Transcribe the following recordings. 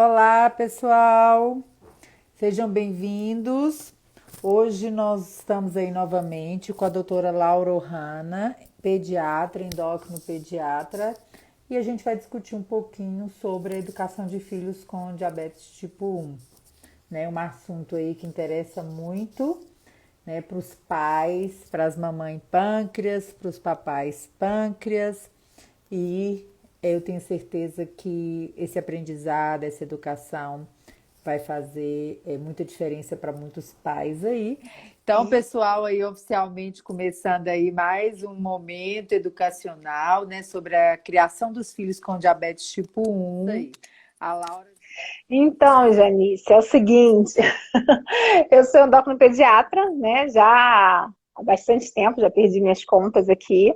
Olá, pessoal. Sejam bem-vindos. Hoje nós estamos aí novamente com a doutora Laura Ohana, pediatra, endócrino pediatra, e a gente vai discutir um pouquinho sobre a educação de filhos com diabetes tipo 1, né? Um assunto aí que interessa muito, né, para os pais, para as mamães pâncreas, para os papais pâncreas, e eu tenho certeza que esse aprendizado, essa educação vai fazer muita diferença para muitos pais aí. Então, pessoal, aí oficialmente começando aí mais um momento educacional, né, sobre a criação dos filhos com diabetes tipo 1. A Laura. Então, Janice, é o seguinte, eu sou endócrino-pediatra, né, já há bastante tempo, já perdi minhas contas aqui,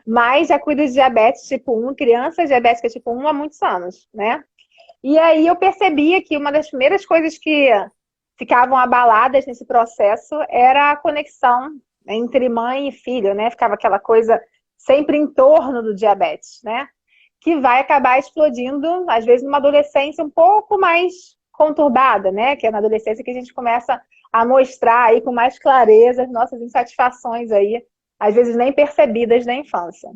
mas já cuido de diabetes tipo 1, crianças diabéticas tipo 1 há muitos anos, né? E aí eu percebia que uma das primeiras coisas que ficavam abaladas nesse processo era a conexão entre mãe e filho, né? Ficava aquela coisa sempre em torno do diabetes, né? Que vai acabar explodindo, às vezes, numa adolescência um pouco mais conturbada, né? Que é na adolescência que a gente começa a mostrar aí com mais clareza as nossas insatisfações aí, às vezes nem percebidas na infância.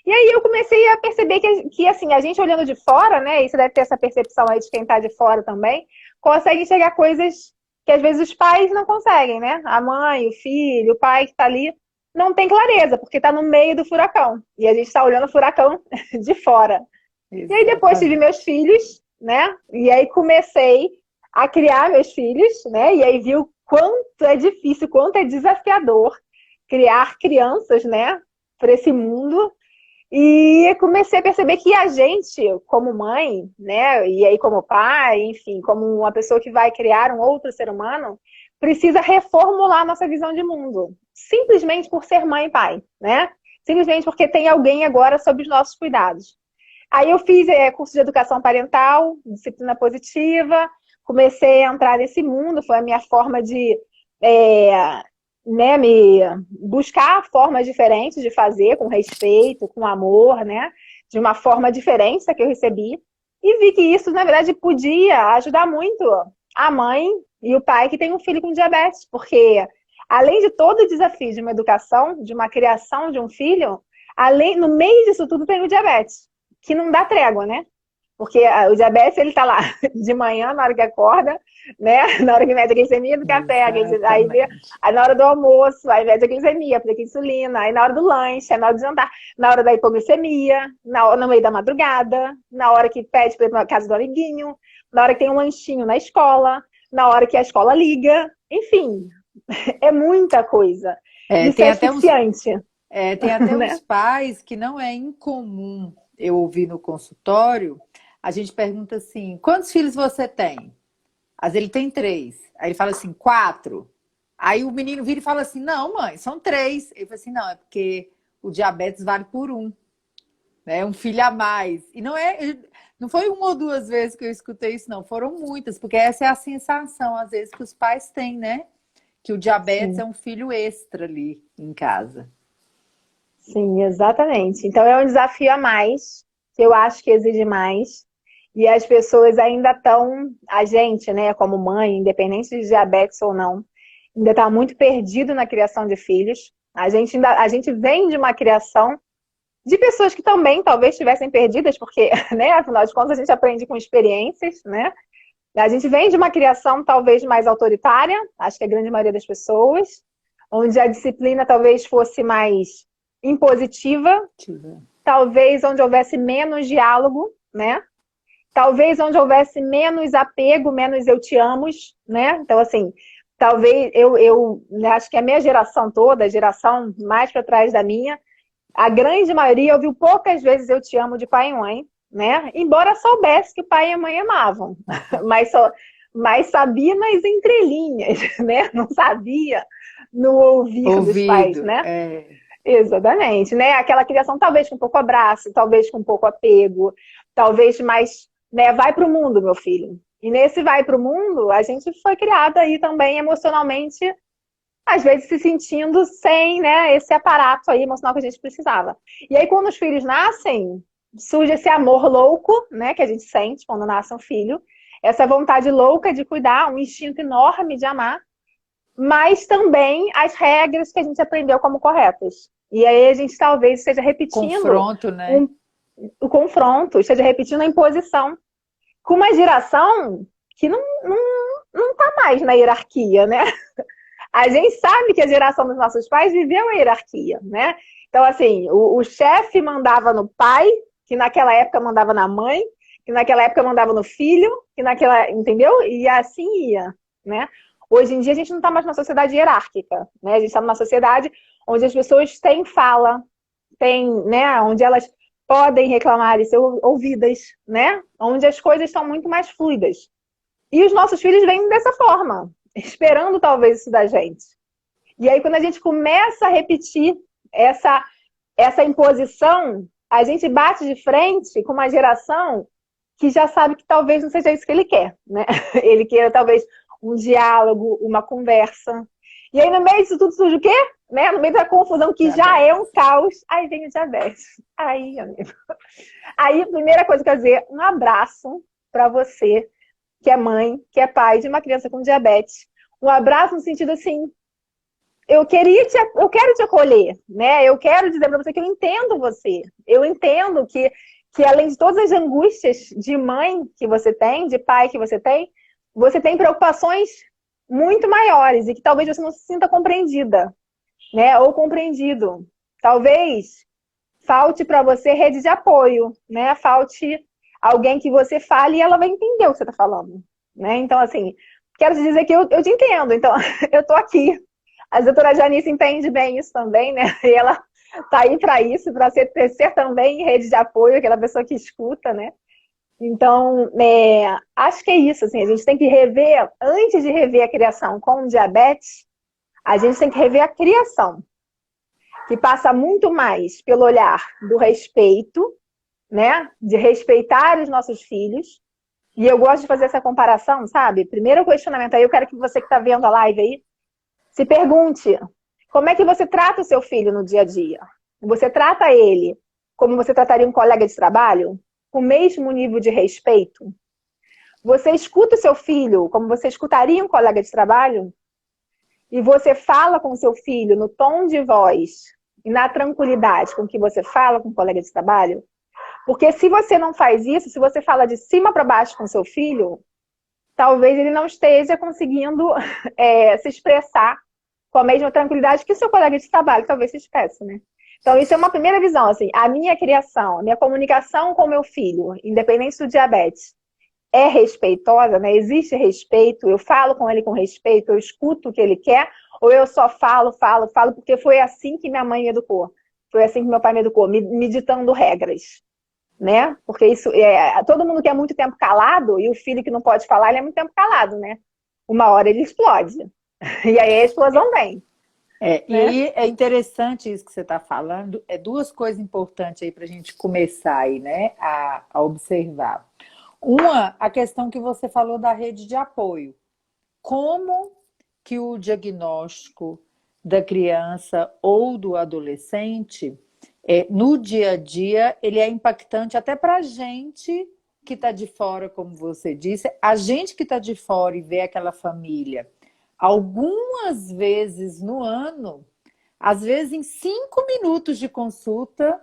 E aí eu comecei a perceber que assim, a gente olhando de fora, né? E você deve ter essa percepção aí de quem está de fora também, consegue enxergar coisas que às vezes os pais não conseguem, né? A mãe, o filho, o pai que está ali não tem clareza, porque está no meio do furacão. E a gente está olhando o furacão de fora. E aí depois tive Exatamente. meus filhos, né? E aí comecei a criar meus filhos, né? E aí vi o quanto é difícil, quanto é desafiador criar crianças, né? Para esse mundo. E comecei a perceber que a gente, como mãe, né? E aí como pai, enfim, como uma pessoa que vai criar um outro ser humano, precisa reformular a nossa visão de mundo. Simplesmente por ser mãe e pai, né? Simplesmente porque tem alguém agora sob os nossos cuidados. Aí eu fiz curso de educação parental, disciplina positiva, comecei a entrar nesse mundo, foi a minha forma de é, né, me buscar formas diferentes de fazer, com respeito, com amor, né, de uma forma diferente da que eu recebi, e vi que isso, na verdade, podia ajudar muito a mãe e o pai que tem um filho com diabetes, porque além de todo o desafio de uma educação, de uma criação de um filho, além, no meio disso tudo tem o diabetes que não dá trégua, né? Porque o diabetes, ele tá lá de manhã, na hora que acorda, né? Na hora que mede a glicemia do café, aí vê, Exatamente. aí na hora do almoço, aí mede a glicemia, aplica insulina, aí na hora do lanche, aí na hora do jantar, na hora da hipoglicemia, no meio da madrugada, na hora que pede para ir pra casa do amiguinho, na hora que tem um lanchinho na escola, na hora que a escola liga, enfim, é muita coisa. É, Isso é asfixiante, tem até uns né? pais que não é incomum eu ouvir no consultório. A gente pergunta assim: quantos filhos você tem? Às vezes ele tem três. Aí ele fala assim: quatro. Aí o menino vira e fala assim: não, mãe, são três. Ele fala assim: não, é porque o diabetes vale por um, né? Um filho a mais. E não foi uma ou duas vezes que eu escutei isso, não. Foram muitas, porque essa é a sensação, às vezes, que os pais têm, né? Que o diabetes é Sim. um filho extra ali em casa. Sim, exatamente. Então é um desafio a mais, que eu acho que exige mais. E as pessoas ainda estão, a gente, né, como mãe, independente de diabetes ou não, ainda está muito perdido na criação de filhos. A gente vem de uma criação de pessoas que também talvez estivessem perdidas, porque, né, afinal de contas, a gente aprende com experiências, né? A gente vem de uma criação talvez mais autoritária, acho que a grande maioria das pessoas, onde a disciplina talvez fosse mais impositiva, talvez onde houvesse menos diálogo, né? Talvez onde houvesse menos apego, menos eu te amo, né? Então, assim, talvez eu acho que a minha geração toda, a geração mais para trás da minha, a grande maioria ouviu poucas vezes eu te amo de pai e mãe, né? Embora soubesse que o pai e a mãe amavam, mas, só, mas sabia nas entrelinhas, né? Não sabia no ouvir dos pais, Ouvido, né? é. Exatamente, né? Aquela criação talvez com pouco abraço, talvez com pouco apego, talvez mais, né? Vai para o mundo, meu filho. E nesse vai para o mundo, a gente foi criada aí também emocionalmente, às vezes se sentindo sem, né, esse aparato aí emocional que a gente precisava. E aí quando os filhos nascem, surge esse amor louco, né, que a gente sente quando nasce um filho. essa vontade louca de cuidar, um instinto enorme de amar, mas também as regras que a gente aprendeu como corretas. E aí a gente talvez esteja repetindo Confronto, né? o confronto, esteja repetindo a imposição, com uma geração que não tá mais na hierarquia, né? A gente sabe que a geração dos nossos pais viveu a hierarquia, né? Então, assim, o chefe mandava no pai, que naquela época mandava na mãe, que naquela época mandava no filho, que naquela, entendeu? E assim ia, né? Hoje em dia a gente não está mais numa sociedade hierárquica, né? A gente está numa sociedade onde as pessoas têm fala, têm, né? Onde elas podem reclamar e ser ouvidas, né? Onde as coisas estão muito mais fluidas. E os nossos filhos vêm dessa forma, esperando talvez isso da gente. E aí, quando a gente começa a repetir essa imposição, a gente bate de frente com uma geração que já sabe que talvez não seja isso que ele quer, né? Ele queira talvez um diálogo, uma conversa. E aí, no meio disso tudo surge o quê? Né? No meio da confusão, que já é um caos, aí vem o diabetes. Aí, amigo. Aí, a primeira coisa que eu quero dizer, um abraço para você, que é mãe, que é pai de uma criança com diabetes. Um abraço no sentido assim, eu quero te acolher, né? Eu quero dizer para você que eu entendo você. Eu entendo que além de todas as angústias de mãe que você tem, de pai que você tem preocupações muito maiores e que talvez você não se sinta compreendida, né? Ou compreendido. Talvez falte para você rede de apoio, né? Falte alguém que você fale e ela vai entender o que você está falando, né? Então, assim, quero te dizer que eu te entendo. Então, eu tô aqui. A doutora Janice entende bem isso também, né? E ela tá aí para isso, para ser também rede de apoio, aquela pessoa que escuta, né? Então, acho que é isso, assim, a gente tem que rever, antes de rever a criação com diabetes, a gente tem que rever a criação, que passa muito mais pelo olhar do respeito, né? De respeitar os nossos filhos. E eu gosto de fazer essa comparação, sabe? Primeiro questionamento aí, eu quero que você que está vendo a live aí, se pergunte, como é que você trata o seu filho no dia a dia? Você trata ele como você trataria um colega de trabalho? Com o mesmo nível de respeito? Você escuta o seu filho como você escutaria um colega de trabalho? E você fala com o seu filho no tom de voz e na tranquilidade com que você fala com um colega de trabalho? Porque se você não faz isso, se você fala de cima para baixo com o seu filho, talvez ele não esteja conseguindo se expressar com a mesma tranquilidade que o seu colega de trabalho talvez se expresse, né? Então, isso é uma primeira visão, assim, a minha criação, a minha comunicação com o meu filho, independente do diabetes, é respeitosa, né? Existe respeito, eu falo com ele com respeito, eu escuto o que ele quer, ou eu só falo, porque foi assim que minha mãe me educou, foi assim que meu pai me educou, me ditando regras, né? Porque isso, todo mundo quer muito tempo calado, e o filho que não pode falar, ele é muito tempo calado, né? Uma hora ele explode, e aí a explosão vem. Né? E é interessante isso que você está falando, é duas coisas importantes aí para a gente começar aí, né, a observar. Uma, a questão que você falou da rede de apoio. Como que o diagnóstico da criança ou do adolescente, no dia a dia, ele é impactante até para a gente que está de fora, como você disse, a gente que está de fora e vê aquela família algumas vezes no ano, às vezes em 5 minutos de consulta,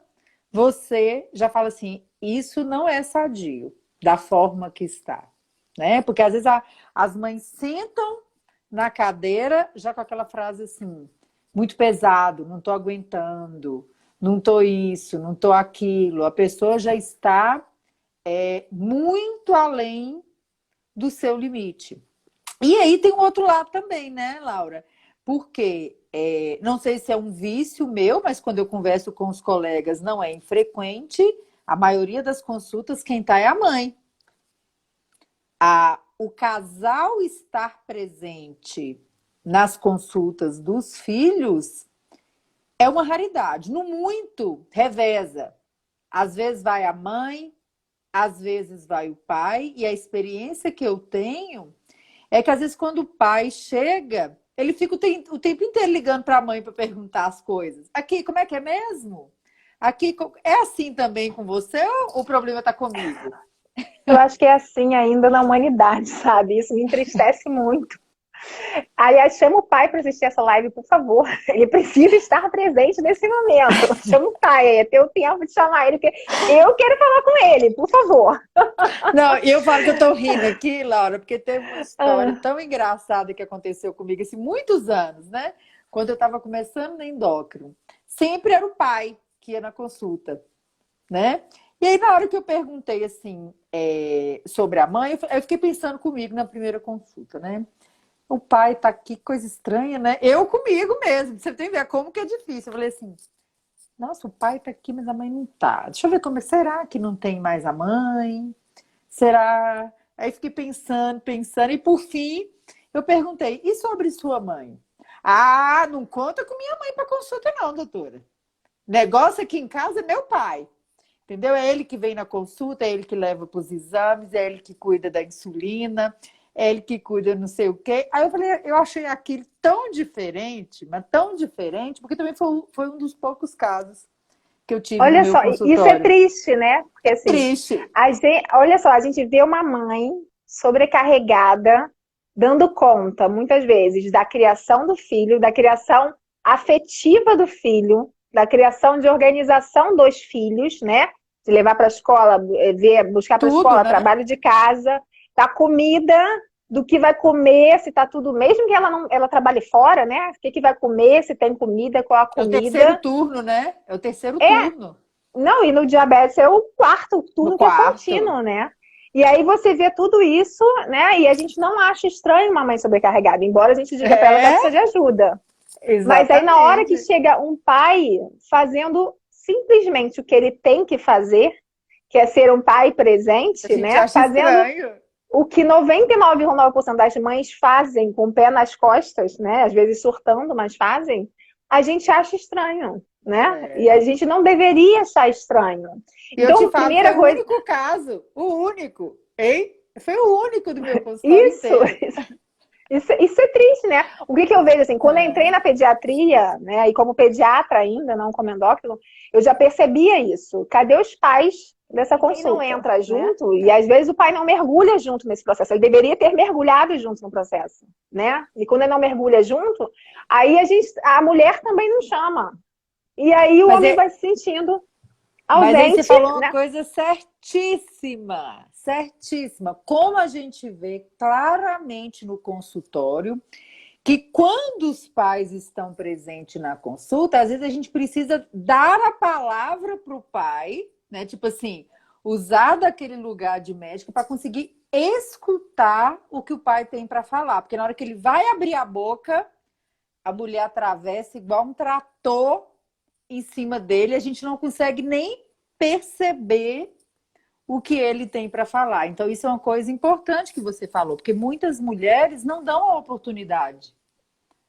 você já fala assim, isso não é sadio, da forma que está. Né? Porque às vezes as mães sentam na cadeira já com aquela frase assim, muito pesado, não estou aguentando, não estou isso, não estou aquilo. A pessoa já está muito além do seu limite. E aí tem um outro lado também, né, Laura? Porque, não sei se é um vício meu, mas quando eu converso com os colegas não é infrequente, a maioria das consultas quem está é a mãe. O casal estar presente nas consultas dos filhos é uma raridade. No muito, reveza. Às vezes vai a mãe, às vezes vai o pai, e a experiência que eu tenho é que às vezes quando o pai chega, ele fica o tempo inteiro ligando para a mãe para perguntar as coisas. Aqui, como é que é mesmo? Aqui, é assim também com você ou o problema está comigo? Eu acho que é assim ainda na humanidade, sabe? Isso me entristece muito. Aliás, chama o pai para assistir essa live, por favor. Ele precisa estar presente nesse momento. Chama o pai, é teu tempo de chamar ele, porque eu quero falar com ele, por favor. Não, e eu falo que eu tô rindo aqui, Laura, porque teve uma história Ah, tão engraçada que aconteceu comigo, assim, muitos anos, né? Quando eu estava começando no endócrino. Sempre era o pai que ia na consulta, né? E aí, na hora que eu perguntei, assim, sobre a mãe, eu fiquei pensando comigo na primeira consulta, né? O pai tá aqui, coisa estranha, né? Eu comigo mesmo, você tem que ver como que é difícil. Eu falei assim, nossa, o pai tá aqui, mas a mãe não tá. Deixa eu ver como é. Será que não tem mais a mãe? Será? Aí fiquei pensando, pensando, e por fim eu perguntei: e sobre sua mãe? Ah, não conta com minha mãe para consulta, não, doutora. Negócio aqui em casa é meu pai. Entendeu? É ele que vem na consulta, é ele que leva para os exames, é ele que cuida da insulina, é ele que cuida não sei o quê. Aí eu falei, eu achei aquilo tão diferente, mas tão diferente, porque também foi um dos poucos casos que eu tive no olha meu só, isso é consultório. triste, né? Porque assim, Triste. olha só, a gente vê uma mãe sobrecarregada, dando conta, muitas vezes, da criação do filho, da criação afetiva do filho, da criação de organização dos filhos, né? De levar para a escola, buscar para a Tudo, escola, né? trabalho de casa, da comida, do que vai comer, se tá tudo, mesmo que ela não, ela trabalhe fora, né? O que que vai comer, se tem comida, qual a É o terceiro comida. turno, né? É o terceiro É, turno. não, e no diabetes é o quarto No turno que é quarto. contínuo, né? E aí você vê tudo isso, né? E a gente não acha estranho uma mãe sobrecarregada, embora a gente diga para ela que ela É, precisa de ajuda. Mas aí na hora que exatamente. chega um pai fazendo simplesmente o que ele tem que fazer, que é ser um pai A presente, gente né? acha Fazendo estranho. o que 99,9% das mães fazem com o pé nas costas, né? Às vezes surtando, mas fazem, a gente acha estranho, né? E a É. gente não deveria achar estranho. E eu te Então, falo, primeira foi o coisa, único caso. O único. Hein? Foi o único do meu consultório isso, inteiro. isso é triste, né? O que eu vejo assim, quando eu entrei É. na pediatria, né, e como pediatra ainda, não como endócrino, eu já percebia isso. Cadê os pais dessa consulta? Quem não entra junto, e às vezes o pai não mergulha junto nesse processo, ele deveria ter mergulhado junto no processo, né? E quando ele não mergulha junto, aí a mulher também não chama. E aí o Mas, homem vai se sentindo mas aí você ausente, falou uma né? coisa certíssima. Certíssima. Como a gente vê claramente no consultório que quando os pais estão presentes na consulta, às vezes a gente precisa dar a palavra para o pai, né? Tipo assim, usar daquele lugar de médico para conseguir escutar o que o pai tem para falar. Porque na hora que ele vai abrir a boca, a mulher atravessa igual um trator em cima dele, a gente não consegue nem perceber o que ele tem para falar. Então, isso é uma coisa importante que você falou, porque muitas mulheres não dão a oportunidade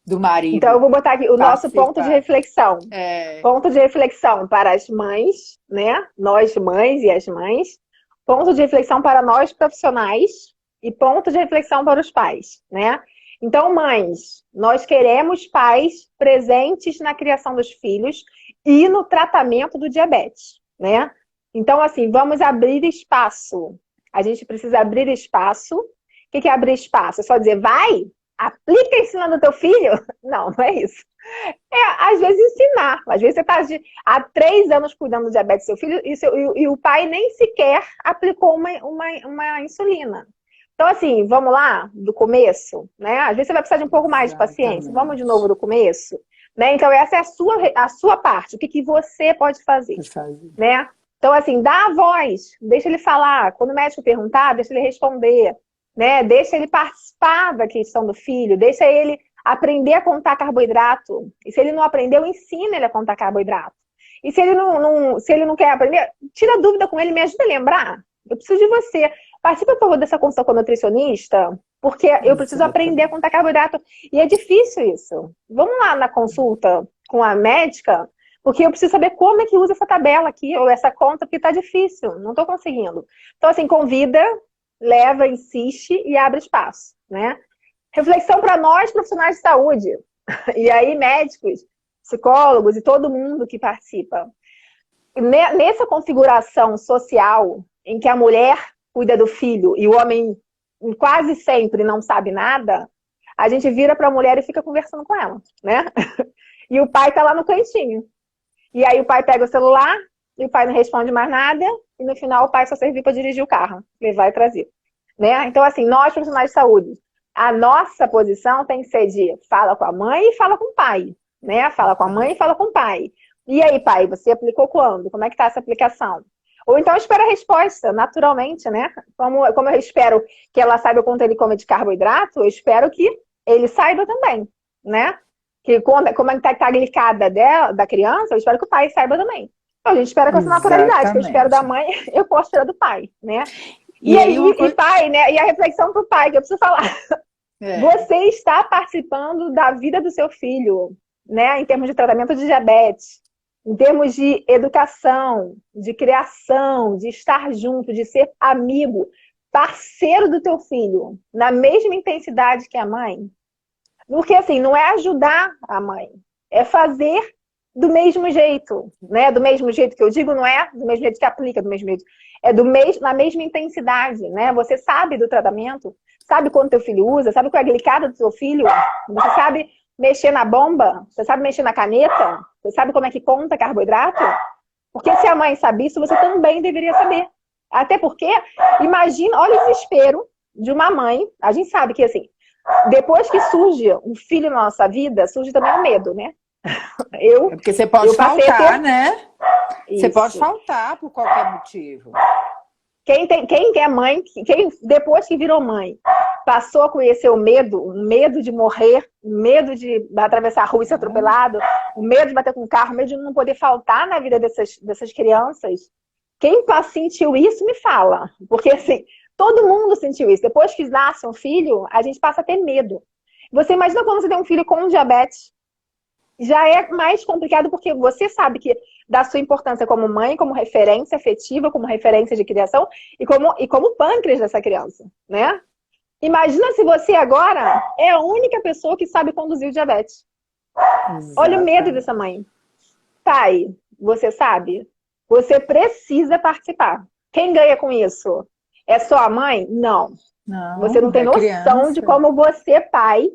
do Então eu marido vou botar aqui o nosso ponto de participar. reflexão. É, Ponto de reflexão para as mães, né? Nós mães e as mães. Ponto de reflexão para nós profissionais e ponto de reflexão para os pais, né? Então, mães, nós queremos pais presentes na criação dos filhos e no tratamento do diabetes, né? Então, assim, vamos abrir espaço. A gente precisa abrir espaço. O que é abrir espaço? É só dizer, vai, aplica ensinando teu filho? Não, não é isso. Às vezes ensinar. Às vezes você está há 3 anos cuidando do diabetes do seu filho e o pai nem sequer aplicou uma insulina. Então, assim, vamos lá, do começo, né? Às vezes você vai precisar de um pouco mais de paciência. Vamos de novo exatamente. do começo, né? Então, essa é a sua parte. O que você pode fazer, né? Então, assim, dá a voz, deixa ele falar. Quando o médico perguntar, deixa ele responder, né? Deixa ele participar da questão do filho, deixa ele aprender a contar carboidrato. E se ele não aprendeu, ensina ele a contar carboidrato. E se ele não quer aprender, tira dúvida com ele, me ajuda a lembrar. Eu preciso de você. Participa, por favor, dessa consulta com a nutricionista, porque eu preciso aprender a Exatamente. contar carboidrato. E é difícil isso. Vamos lá na consulta com a médica, porque eu preciso saber como é que usa essa tabela aqui, ou essa conta, porque está difícil, não estou conseguindo. Então, assim, convida, leva, insiste e abre espaço, né? Reflexão para nós, profissionais de saúde. E aí, médicos, psicólogos e todo mundo que participa. Nessa configuração social em que a mulher cuida do filho e o homem quase sempre não sabe nada, a gente vira para a mulher e fica conversando com ela, né? E o pai tá lá no cantinho. E aí o pai pega o celular e o pai não responde mais nada e no final o pai só serviu para dirigir o carro, levar e trazer, né? Então assim, nós profissionais de saúde, a nossa posição tem que ser de fala com a mãe e fala com o pai, né? Fala com a mãe e fala com o pai. E aí, pai, você aplicou quando? Como é que tá essa aplicação? Ou então espera a resposta, naturalmente, né? Como eu espero que ela saiba quanto ele come de carboidrato, eu espero que ele saiba também, né? Que como é que tá a glicada da criança, eu espero que o pai saiba também. Então, a gente espera com essa naturalidade, que eu espero da mãe, eu posso esperar do pai, né? E aí, pai, né? E a reflexão pro pai, que eu preciso falar. Você está participando da vida do seu filho, né? Em termos de tratamento de diabetes, em termos de educação, de criação, de estar junto, de ser amigo, parceiro do teu filho, na mesma intensidade que a mãe. Porque, assim, não é ajudar a mãe, é fazer do mesmo jeito, né? Do mesmo jeito que eu digo, não é do mesmo jeito que aplica, do mesmo jeito. É na mesma intensidade, né? Você sabe do tratamento, sabe quanto teu filho usa, sabe qual é a glicada do seu filho, você sabe mexer na bomba, você sabe mexer na caneta, você sabe como é que conta carboidrato? Porque se a mãe sabe isso, você também deveria saber. Até porque, imagina, olha o desespero de uma mãe, a gente sabe que, assim, depois que surge um filho na nossa vida, surge também o medo, né? É porque você pode faltar, né? Isso. Você pode faltar por qualquer motivo. Quem é mãe, depois que virou mãe, passou a conhecer o medo de morrer, o medo de atravessar a rua e ser atropelado, o medo de bater com o carro, o medo de não poder faltar na vida dessas crianças. Quem sentiu isso, me fala. Porque, assim, todo mundo sentiu isso. Depois que nasce um filho, a gente passa a ter medo. Você imagina quando você tem um filho com diabetes. Já é mais complicado porque você sabe que da sua importância como mãe, como referência afetiva, como referência de criação e como pâncreas dessa criança, né? Imagina se você agora é a única pessoa que sabe conduzir o diabetes. Exatamente. Olha o medo dessa mãe. Pai, você sabe? Você precisa participar. Quem ganha com isso? É só a mãe? Não. Você não tem noção criança. De como você, pai,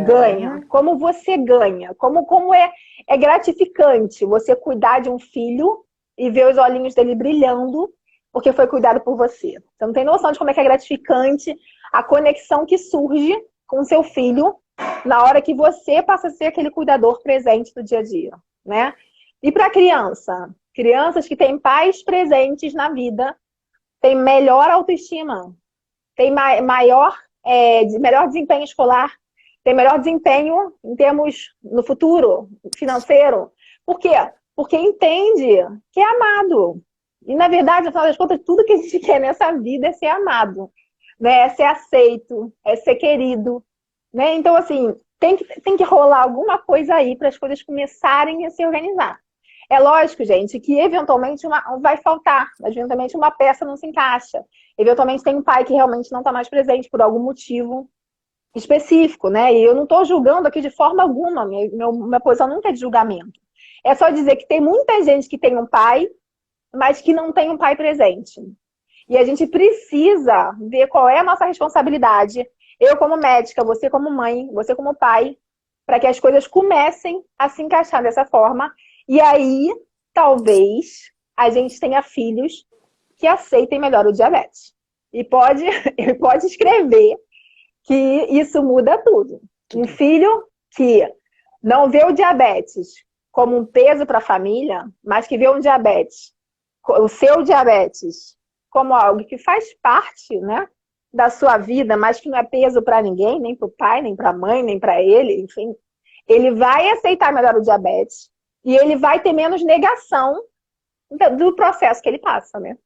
ganha. Como você ganha. Como é gratificante você cuidar de um filho e ver os olhinhos dele brilhando porque foi cuidado por você. Você não tem noção de como é que é gratificante a conexão que surge com seu filho na hora que você passa a ser aquele cuidador presente do dia a dia, né? E para crianças que têm pais presentes na vida, têm melhor autoestima, têm melhor desempenho escolar, tem melhor desempenho em termos no futuro financeiro. Por quê? Porque entende que é amado. E, na verdade, no final das contas, tudo que a gente quer nessa vida é ser amado, né? É ser aceito, é ser querido, né? Então, assim, tem que rolar alguma coisa aí para as coisas começarem a se organizar. É lógico, gente, que eventualmente vai faltar, eventualmente uma peça não se encaixa. Eventualmente tem um pai que realmente não está mais presente por algum motivo específico, né? E eu não estou julgando aqui de forma alguma, minha posição nunca é de julgamento. É só dizer que tem muita gente que tem um pai, mas que não tem um pai presente. E a gente precisa ver qual é a nossa responsabilidade, eu como médica, você como mãe, você como pai, para que as coisas comecem a se encaixar dessa forma. E aí, talvez, a gente tenha filhos que aceitem melhor o diabetes. E pode escrever que isso muda tudo. Um filho que não vê o diabetes como um peso para a família, mas que vê o seu diabetes, como algo que faz parte, né, da sua vida, mas que não é peso para ninguém, nem para o pai, nem para a mãe, nem para ele, enfim. Ele vai aceitar melhor o diabetes e ele vai ter menos negação do processo que ele passa, né?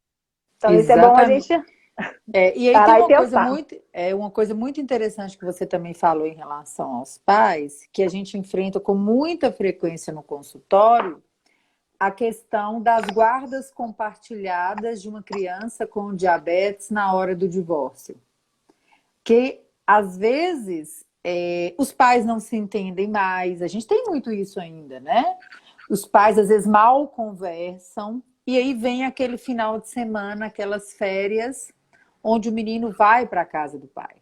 Então, exatamente. Isso é bom a gente... e aí tem uma coisa muito interessante que você também falou em relação aos pais, que a gente enfrenta com muita frequência no consultório, a questão das guardas compartilhadas de uma criança com diabetes na hora do divórcio. Que, às vezes, os pais não se entendem mais, a gente tem muito isso ainda, né? Os pais, às vezes, mal conversam, e aí vem aquele final de semana, aquelas férias, onde o menino vai para a casa do pai.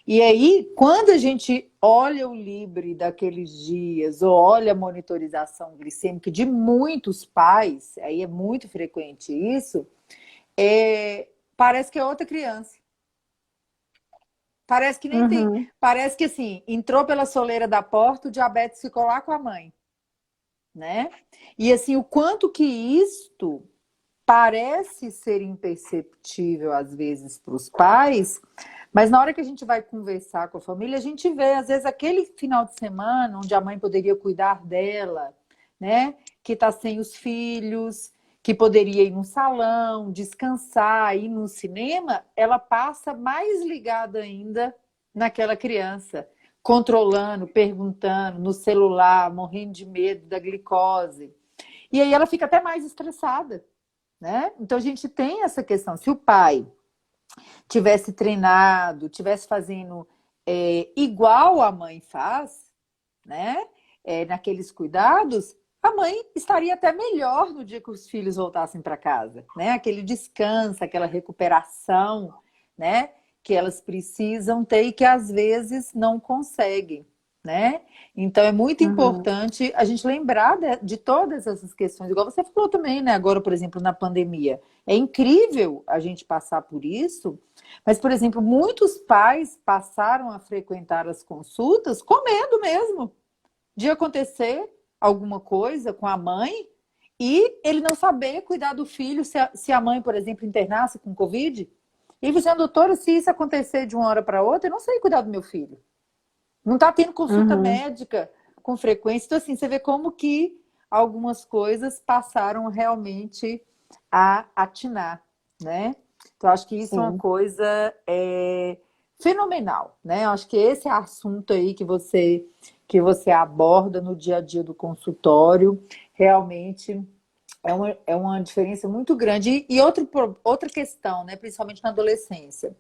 E aí, quando a gente olha o Libre daqueles dias, ou olha a monitorização glicêmica de muitos pais, aí é muito frequente isso, parece que é outra criança. Parece que nem tem. Uhum, Parece que assim, entrou pela soleira da porta, o diabetes ficou lá com a mãe, né? E assim, o quanto que isto parece ser imperceptível às vezes para os pais, mas na hora que a gente vai conversar com a família, a gente vê, às vezes, aquele final de semana onde a mãe poderia cuidar dela, né? Que está sem os filhos, que poderia ir num salão, descansar, ir no cinema, ela passa mais ligada ainda naquela criança, controlando, perguntando, no celular, morrendo de medo da glicose. E aí ela fica até mais estressada, né? Então a gente tem essa questão. Se o pai tivesse treinado, tivesse fazendo igual a mãe faz, né? Naqueles cuidados, a mãe estaria até melhor no dia que os filhos voltassem para casa, né? Aquele descanso, aquela recuperação, né? Que elas precisam ter e que às vezes não conseguem, né? Então é muito uhum, importante a gente lembrar de todas essas questões, igual você falou também, né? Agora, por exemplo, na pandemia. É incrível a gente passar por isso, mas, por exemplo, muitos pais passaram a frequentar as consultas com medo mesmo de acontecer alguma coisa com a mãe e ele não saber cuidar do filho se a mãe, por exemplo, internasse com Covid. E ele dizendo, doutora, se isso acontecer de uma hora para outra, eu não sei cuidar do meu filho. Não está tendo consulta uhum. médica com frequência. Então, assim, você vê como que algumas coisas passaram realmente a atinar, né? Então, acho que isso é uma Sim. coisa fenomenal, né? Eu acho que esse é assunto aí que você aborda no dia a dia do consultório, realmente é uma diferença muito grande. E outra questão, né? Principalmente na adolescência.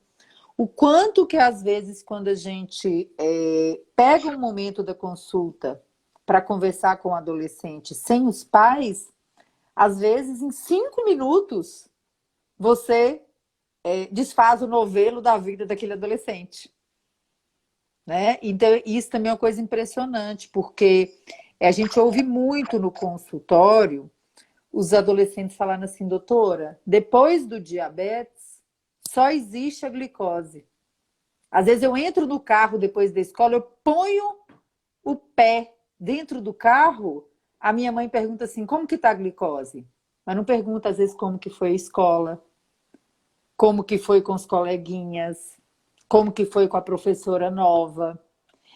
O quanto que às vezes quando a gente pega um momento da consulta para conversar com o adolescente sem os pais, às vezes em 5 minutos você desfaz o novelo da vida daquele adolescente, né? Então isso também é uma coisa impressionante, porque a gente ouve muito no consultório os adolescentes falando assim, doutora, depois do diabetes só existe a glicose. Às vezes eu entro no carro depois da escola, eu ponho o pé dentro do carro, a minha mãe pergunta assim, como que tá a glicose? Mas não pergunta às vezes como que foi a escola, como que foi com os coleguinhas, como que foi com a professora nova.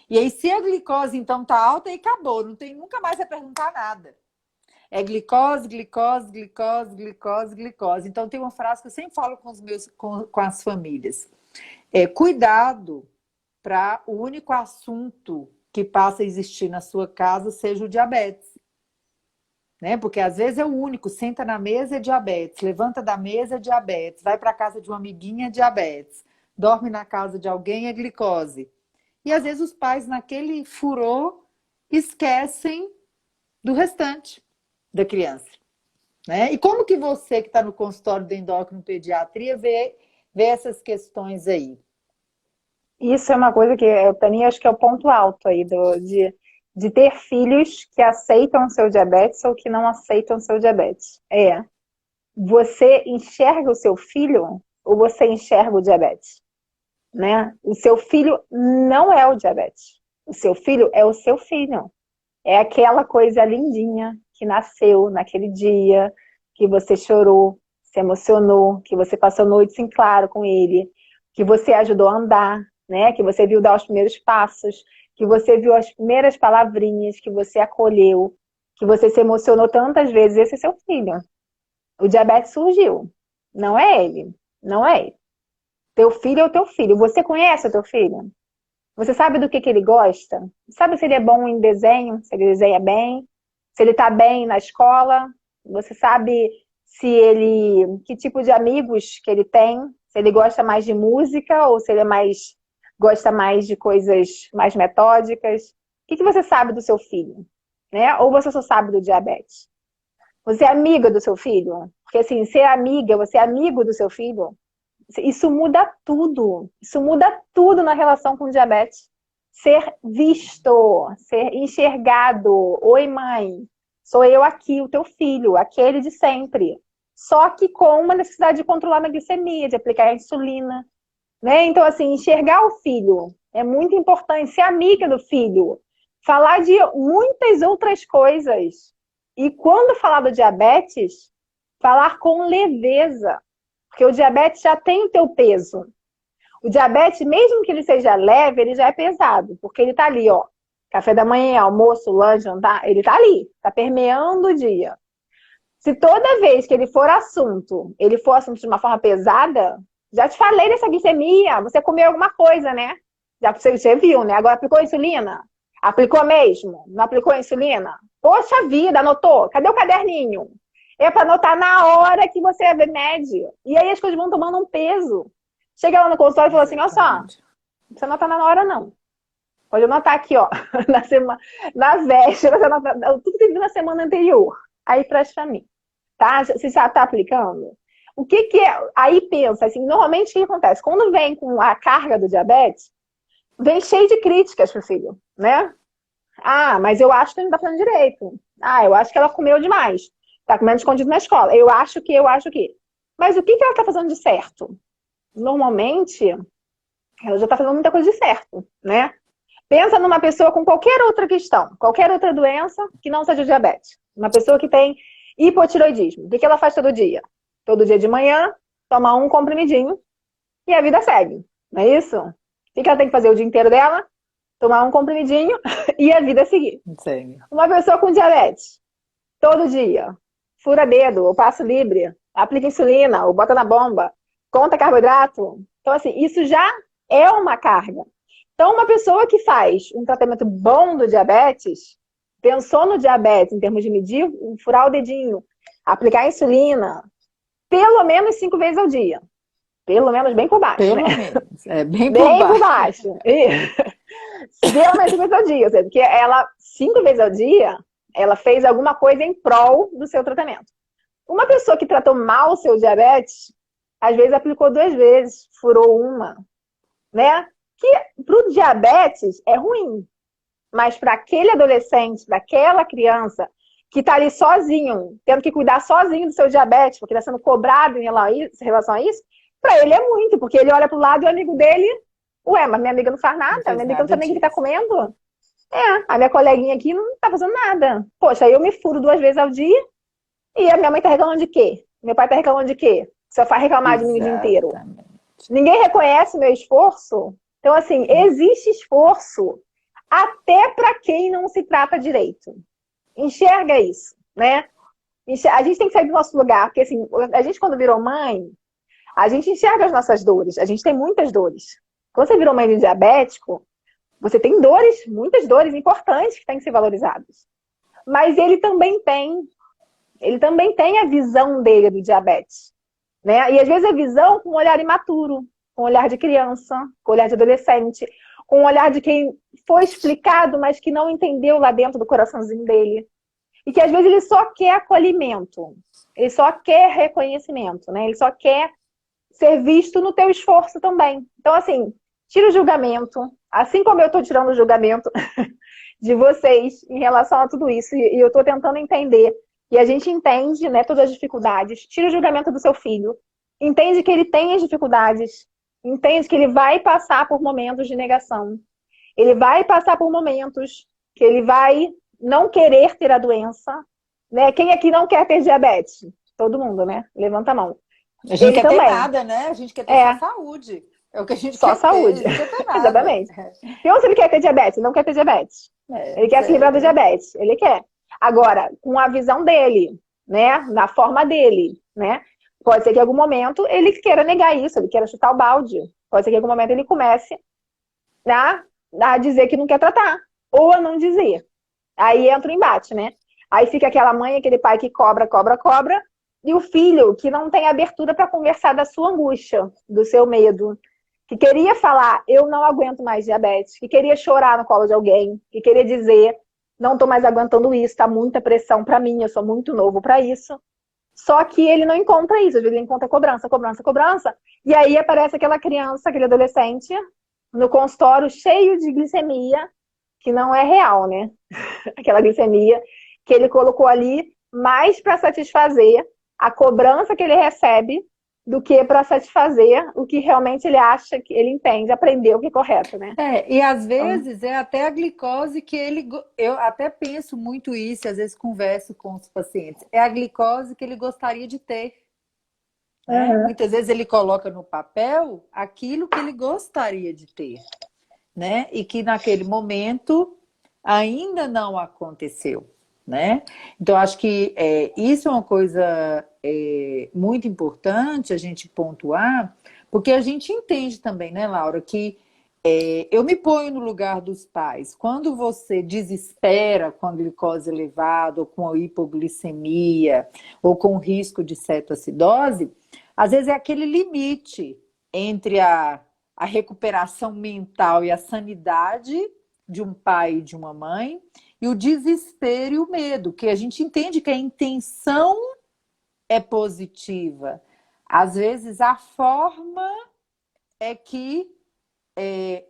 E aí se a glicose então tá alta, aí acabou, não tem nunca mais a perguntar nada. É glicose, glicose, glicose, glicose, glicose. Então tem uma frase que eu sempre falo com as famílias. Cuidado para o único assunto que passa a existir na sua casa seja o diabetes. Né? Porque às vezes é o único, senta na mesa é diabetes, levanta da mesa é diabetes, vai para a casa de uma amiguinha é diabetes, dorme na casa de alguém é glicose. E às vezes os pais, naquele furor, esquecem do restante da criança. Né? E como que você, que está no consultório do endócrino pediatria, vê essas questões aí? Isso é uma coisa que, para mim, acho que é o ponto alto aí de ter filhos que aceitam o seu diabetes ou que não aceitam o seu diabetes. Você enxerga o seu filho ou você enxerga o diabetes? Né? O seu filho não é o diabetes. O seu filho é o seu filho. É aquela coisa lindinha que nasceu naquele dia, que você chorou, se emocionou, que você passou noites em claro com ele, que você ajudou a andar, né? Que você viu dar os primeiros passos, que você viu as primeiras palavrinhas, que você acolheu, que você se emocionou tantas vezes. Esse é seu filho. O diabetes surgiu. Não é ele. Não é ele. Teu filho é o teu filho. Você conhece o teu filho? Você sabe do que ele gosta? Sabe se ele é bom em desenho, se ele desenha bem, se ele está bem na escola? Você sabe que tipo de amigos que ele tem? Se ele gosta mais de música ou se ele gosta mais de coisas mais metódicas? O que você sabe do seu filho? Né? Ou você só sabe do diabetes? Você é amiga do seu filho? Porque assim, ser amiga, você é amigo do seu filho? isso muda tudo. Isso muda tudo na relação com o diabetes. Ser visto, ser enxergado. Oi, mãe, sou eu aqui, o teu filho, aquele de sempre. Só que com uma necessidade de controlar a glicemia, de aplicar a insulina, né? Então, assim, enxergar o filho é muito importante, ser amiga do filho, falar de muitas outras coisas. E quando falar do diabetes, falar com leveza, porque o diabetes já tem o teu peso. O diabetes, mesmo que ele seja leve, ele já é pesado, porque ele tá ali, ó, café da manhã, almoço, lanche, jantar, ele tá ali, tá permeando o dia. Se toda vez que ele for assunto de uma forma pesada, já te falei dessa glicemia, você comeu alguma coisa, né? Já você viu, né? Agora aplicou insulina? Aplicou mesmo? Não aplicou insulina? Poxa vida, anotou? Cadê o caderninho? É para anotar na hora que você mede. E aí as coisas vão tomando um peso. Chega lá no consultório e fala assim, olha só, não precisa anotar na hora, não. Pode anotar aqui, ó, na semana, na véspera, tudo que teve na semana anterior. Aí traz pra mim, tá? Você já tá aplicando? O que que é? Aí pensa, assim, normalmente o que acontece? Quando vem com a carga do diabetes, vem cheio de críticas pro filho, né? Ah, mas eu acho que ele não tá fazendo direito. Ah, eu acho que ela comeu demais. Tá comendo escondido na escola. Eu acho que. Mas o que que ela tá fazendo de certo? Normalmente, ela já tá fazendo muita coisa de certo, né? Pensa numa pessoa com qualquer outra questão, qualquer outra doença que não seja diabetes. Uma pessoa que tem hipotiroidismo. O que ela faz todo dia? Todo dia de manhã, toma um comprimidinho e a vida segue. Não é isso? O que ela tem que fazer o dia inteiro dela? Tomar um comprimidinho e a vida seguir. Segue. Uma pessoa com diabetes, todo dia, fura dedo, ou passo livre, aplica insulina, ou bota na bomba, conta carboidrato. Então, assim, isso já é uma carga. Então, uma pessoa que faz um tratamento bom do diabetes, pensou no diabetes em termos de medir, furar o dedinho, aplicar insulina, pelo menos 5 vezes ao dia. Pelo menos bem por baixo, Pelo né? menos. É bem por baixo. Pelo menos 5 vezes ao dia. Porque ela, 5 vezes ao dia, ela fez alguma coisa em prol do seu tratamento. Uma pessoa que tratou mal o seu diabetes, às vezes aplicou 2 vezes, furou uma, né? Que para o diabetes é ruim, mas para aquele adolescente, para aquela criança que está ali sozinho, tendo que cuidar sozinho do seu diabetes, porque está sendo cobrado em relação a isso, para ele é muito, porque ele olha para o lado e o amigo dele, ué, mas minha amiga não faz nada, minha amiga não sabe nem o que está comendo. A minha coleguinha aqui não está fazendo nada. Poxa, aí eu me furo 2 vezes ao dia e a minha mãe está reclamando de quê? Meu pai está reclamando de quê? Só faz reclamar de mim o dia inteiro. Ninguém reconhece meu esforço. Então, assim, existe esforço até para quem não se trata direito. Enxerga isso, né? A gente tem que sair do nosso lugar, porque assim, a gente quando virou mãe, a gente enxerga as nossas dores, a gente tem muitas dores. Quando você virou mãe de um diabético, você tem dores, muitas dores importantes que têm que ser valorizadas. Mas ele também tem a visão dele do diabetes, né? E às vezes a visão com um olhar imaturo, com um olhar de criança, com um olhar de adolescente, com um olhar de quem foi explicado, mas que não entendeu lá dentro do coraçãozinho dele. E que às vezes ele só quer acolhimento, ele só quer reconhecimento, né? Ele só quer ser visto no teu esforço também. Então, assim, tira o julgamento, assim como eu estou tirando o julgamento de vocês em relação a tudo isso, e eu estou tentando entender, e a gente entende, né, todas as dificuldades, tira o julgamento do seu filho, entende que ele tem as dificuldades, entende que ele vai passar por momentos de negação, ele vai passar por momentos que ele vai não querer ter a doença, né? Quem aqui não quer ter diabetes? Todo mundo, né? Levanta a mão. A gente quer ter nada, né? A gente quer ter só saúde. É o que a gente só quer saúde. ter. Quer ter nada. Exatamente. E onde ele quer ter diabetes? Ele não quer ter diabetes. Ele quer se livrar do diabetes. Ele quer. Agora, com a visão dele, né? Na forma dele, né? Pode ser que em algum momento ele queira negar isso, ele queira chutar o balde. Pode ser que em algum momento ele comece a dizer que não quer tratar. Ou a não dizer. Aí entra o embate, né? Aí fica aquela mãe, aquele pai que cobra, e o filho que não tem abertura para conversar da sua angústia, do seu medo, que queria falar, eu não aguento mais diabetes, que queria chorar no colo de alguém, que queria dizer, não estou mais aguentando isso, está muita pressão para mim, eu sou muito novo para isso. Só que ele não encontra isso, às vezes ele encontra cobrança, cobrança, cobrança, e aí aparece aquela criança, aquele adolescente, no consultório cheio de glicemia, que não é real, né? Aquela glicemia que ele colocou ali mais para satisfazer a cobrança que ele recebe do que para satisfazer o que realmente ele acha, que ele entende, aprendeu que é correto, né? E às Então, vezes é até a glicose que eu até penso muito isso, e às vezes converso com os pacientes, é a glicose que ele gostaria de ter, né? uhum. Muitas vezes ele coloca no papel aquilo que ele gostaria de ter, né? E que naquele momento ainda não aconteceu, né? Então acho que isso é uma coisa muito importante a gente pontuar, porque a gente entende também, né, Laura, que eu me ponho no lugar dos pais. Quando você desespera com a glicose elevada, ou com a hipoglicemia, ou com o risco de cetoacidose, às vezes é aquele limite entre a recuperação mental e a sanidade de um pai e de uma mãe, e o desespero e o medo, que a gente entende que a intenção é positiva. Às vezes a forma é que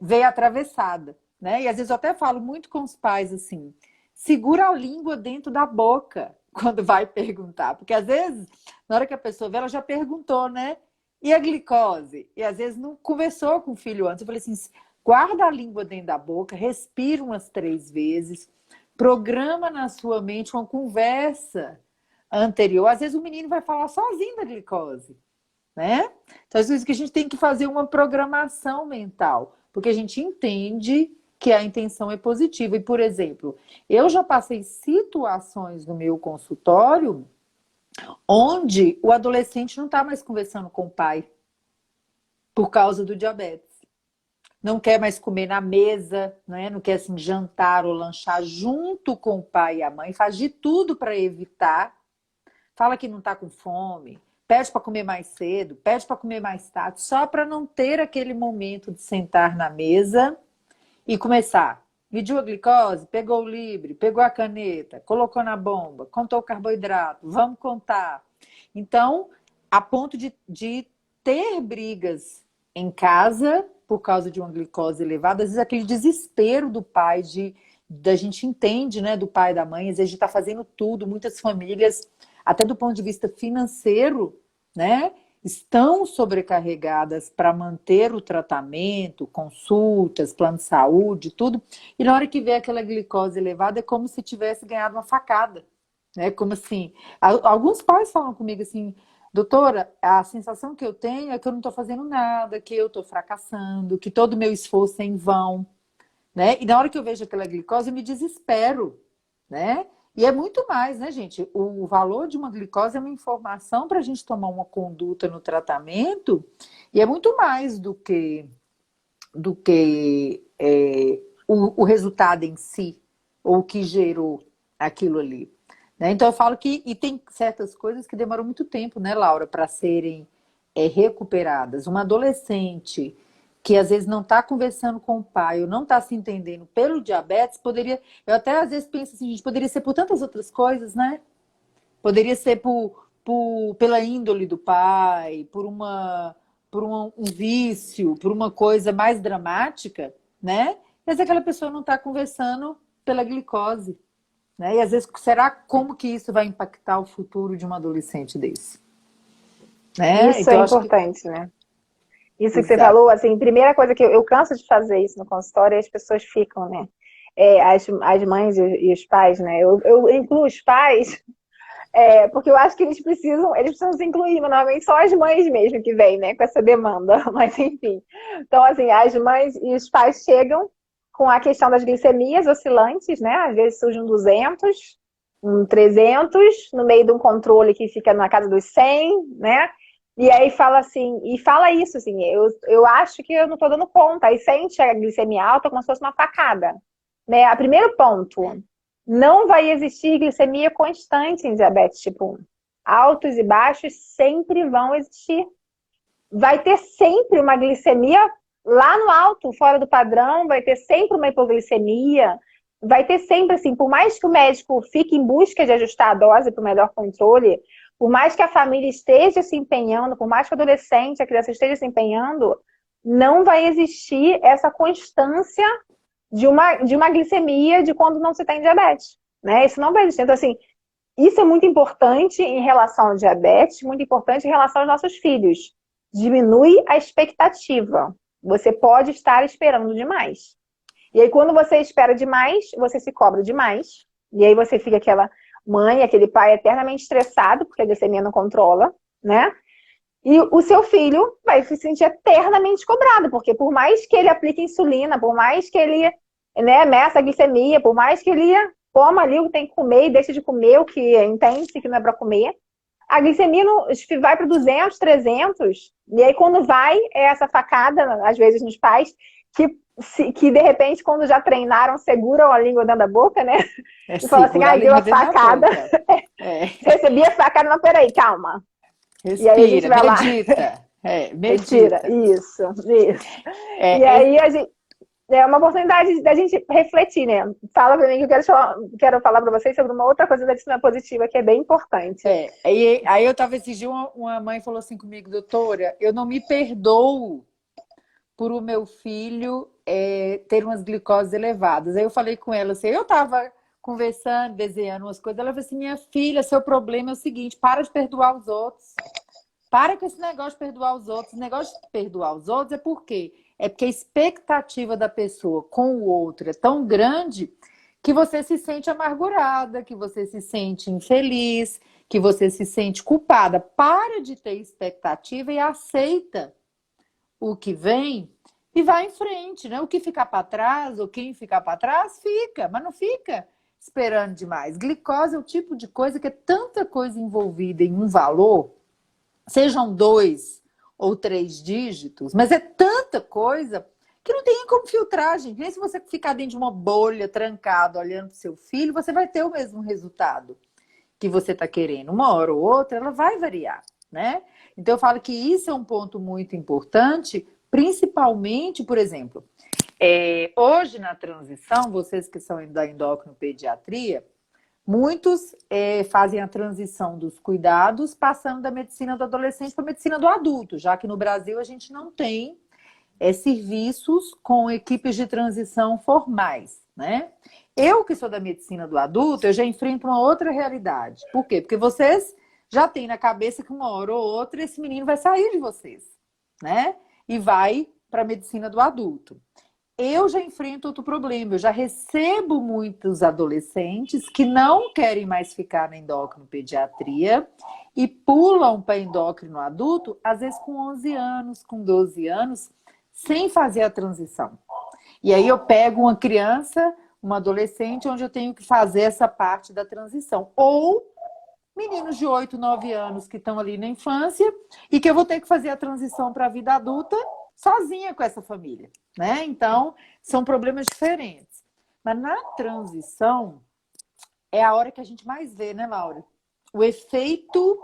veio atravessada, né? E às vezes eu até falo muito com os pais assim, segura a língua dentro da boca quando vai perguntar, porque às vezes, na hora que a pessoa vê, ela já perguntou, né? E a glicose? E às vezes não conversou com o filho antes. Eu falei assim, guarda a língua dentro da boca, respira umas 3 vezes, programa na sua mente uma conversa anterior. Às vezes o menino vai falar sozinho da glicose, né? Então, às vezes que a gente tem que fazer uma programação mental, porque a gente entende que a intenção é positiva. E, por exemplo, eu já passei situações no meu consultório onde o adolescente não está mais conversando com o pai por causa do diabetes. Não quer mais comer na mesa, né? Não quer assim, jantar ou lanchar junto com o pai e a mãe, faz de tudo para evitar. Fala que não está com fome, pede para comer mais cedo, pede para comer mais tarde, só para não ter aquele momento de sentar na mesa e começar. Mediu a glicose, pegou o libre, pegou a caneta, colocou na bomba, contou o carboidrato, vamos contar. Então, a ponto de ter brigas em casa por causa de uma glicose elevada, às vezes aquele desespero do pai, da gente entende, né, do pai e da mãe, às vezes a gente está fazendo tudo, muitas famílias, até do ponto de vista financeiro, né, estão sobrecarregadas para manter o tratamento, consultas, plano de saúde, tudo. E na hora que vê aquela glicose elevada, é como se tivesse ganhado uma facada, né? Como assim, alguns pais falam comigo assim, doutora, a sensação que eu tenho é que eu não estou fazendo nada, que eu estou fracassando, que todo o meu esforço é em vão, né? E na hora que eu vejo aquela glicose, eu me desespero, né? E é muito mais, né, gente? O valor de uma glicose é uma informação para a gente tomar uma conduta no tratamento, e é muito mais do que o resultado em si, ou o que gerou aquilo ali. Né? Então eu falo que, e tem certas coisas que demoram muito tempo, né, Laura, para serem recuperadas. Uma adolescente que às vezes não está conversando com o pai ou não está se entendendo pelo diabetes, poderia, eu até às vezes penso assim, gente, poderia ser por tantas outras coisas, né? Poderia ser pela índole do pai, um vício, por uma coisa mais dramática, né? Mas aquela pessoa não está conversando pela glicose, né? E às vezes, será como que isso vai impactar o futuro de um adolescente desse? Né? Isso é Então, eu acho que... importante, né? Isso que você Exato. falou, assim, primeira coisa que eu canso de fazer isso no consultório, e as pessoas ficam, né? As mães e os pais, né? Eu incluo os pais, porque eu acho que eles precisam se incluir, mas normalmente são as mães mesmo que vêm, né, com essa demanda, mas enfim. Então, assim, as mães e os pais chegam com a questão das glicemias oscilantes, né? Às vezes surge um 200, um 300, no meio de um controle que fica na casa dos 100, né? E aí fala assim, e fala isso, assim, eu acho que eu não tô dando conta, aí sente a glicemia alta como se fosse uma facada, né? A primeiro ponto, não vai existir glicemia constante em diabetes tipo 1. Altos e baixos sempre vão existir. Vai ter sempre uma glicemia lá no alto, fora do padrão, vai ter sempre uma hipoglicemia, vai ter sempre assim, por mais que o médico fique em busca de ajustar a dose para o melhor controle, por mais que a família esteja se empenhando, por mais que o adolescente, a criança esteja se empenhando, não vai existir essa constância de uma glicemia de quando não se tem diabetes, né? Isso não vai existir. Então, assim, isso é muito importante em relação ao diabetes, muito importante em relação aos nossos filhos. Diminui a expectativa. Você pode estar esperando demais. E aí, quando você espera demais, você se cobra demais. E aí você fica aquela mãe, aquele pai eternamente estressado, porque a glicemia não controla, né? E o seu filho vai se sentir eternamente cobrado, porque por mais que ele aplique insulina, por mais que ele, né, meça a glicemia, por mais que ele coma ali o que tem que comer e deixe de comer o que entende que não é para comer, a glicemia vai para 200, 300, e aí quando vai, é essa facada, às vezes nos pais, que de repente, quando já treinaram, seguram a língua dentro da boca, né? E falam assim, deu a facada. Recebi a facada, mas peraí, calma. Respira, e aí a gente vai medita. Medita. Isso. E aí a gente... É uma oportunidade da gente refletir, né? Fala pra mim que eu quero falar pra vocês sobre uma outra coisa da disciplina positiva que é bem importante. Aí eu tava esses dias, uma mãe falou assim comigo, doutora, eu não me perdoo por o meu filho ter umas glicoses elevadas. Aí eu falei com ela assim, eu tava conversando, desenhando umas coisas, ela falou assim, minha filha, seu problema é o seguinte, para de perdoar os outros. Para com esse negócio de perdoar os outros. O negócio de perdoar os outros é por quê? É porque a expectativa da pessoa com o outro é tão grande que você se sente amargurada, que você se sente infeliz, que você se sente culpada. Para de ter expectativa e aceita o que vem e vai em frente, né? O que ficar para trás, ou quem ficar para trás, fica, mas não fica esperando demais. Glicose é o tipo de coisa que é tanta coisa envolvida em um valor, sejam 2 ou 3 dígitos, mas é tanta coisa que não tem como filtrar, gente. Nem se você ficar dentro de uma bolha, trancado, olhando para o seu filho, você vai ter o mesmo resultado que você está querendo. Uma hora ou outra, ela vai variar, né? Então, eu falo que isso é um ponto muito importante, principalmente, por exemplo, hoje na transição, vocês que são da endocrinopediatria, muitos fazem a transição dos cuidados, passando da medicina do adolescente para a medicina do adulto, já que no Brasil a gente não tem serviços com equipes de transição formais, né? Eu que sou da medicina do adulto, eu já enfrento uma outra realidade. Por quê? Porque vocês já têm na cabeça que uma hora ou outra esse menino vai sair de vocês, né? E vai para a medicina do adulto. Eu já enfrento outro problema, eu já recebo muitos adolescentes que não querem mais ficar na endocrinopediatria e pulam para endócrino adulto, às vezes com 11 anos, com 12 anos, sem fazer a transição. E aí eu pego uma criança, uma adolescente, onde eu tenho que fazer essa parte da transição. Ou meninos de 8, 9 anos que estão ali na infância e que eu vou ter que fazer a transição para a vida adulta sozinha com essa família, né? Então, são problemas diferentes. Mas na transição, é a hora que a gente mais vê, né, Laura? O efeito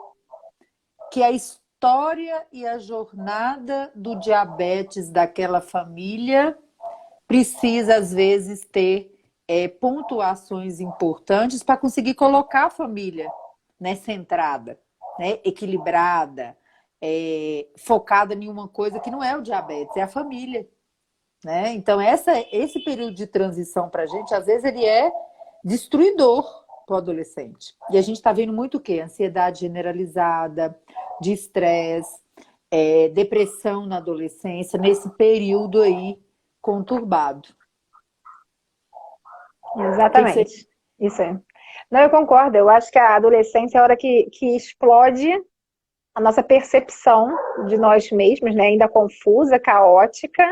que a história e a jornada do diabetes daquela família precisa, às vezes, ter pontuações importantes para conseguir colocar a família, né, centrada, né, equilibrada, focada em uma coisa que não é o diabetes, é a família, né? Então, esse período de transição para a gente, às vezes, ele é destruidor para o adolescente. E a gente está vendo muito o quê? Ansiedade generalizada, de estresse, depressão na adolescência, nesse período aí conturbado. Exatamente. Isso é. Não, eu concordo. Eu acho que a adolescência é a hora que explode a nossa percepção de nós mesmos, né? Ainda confusa, caótica,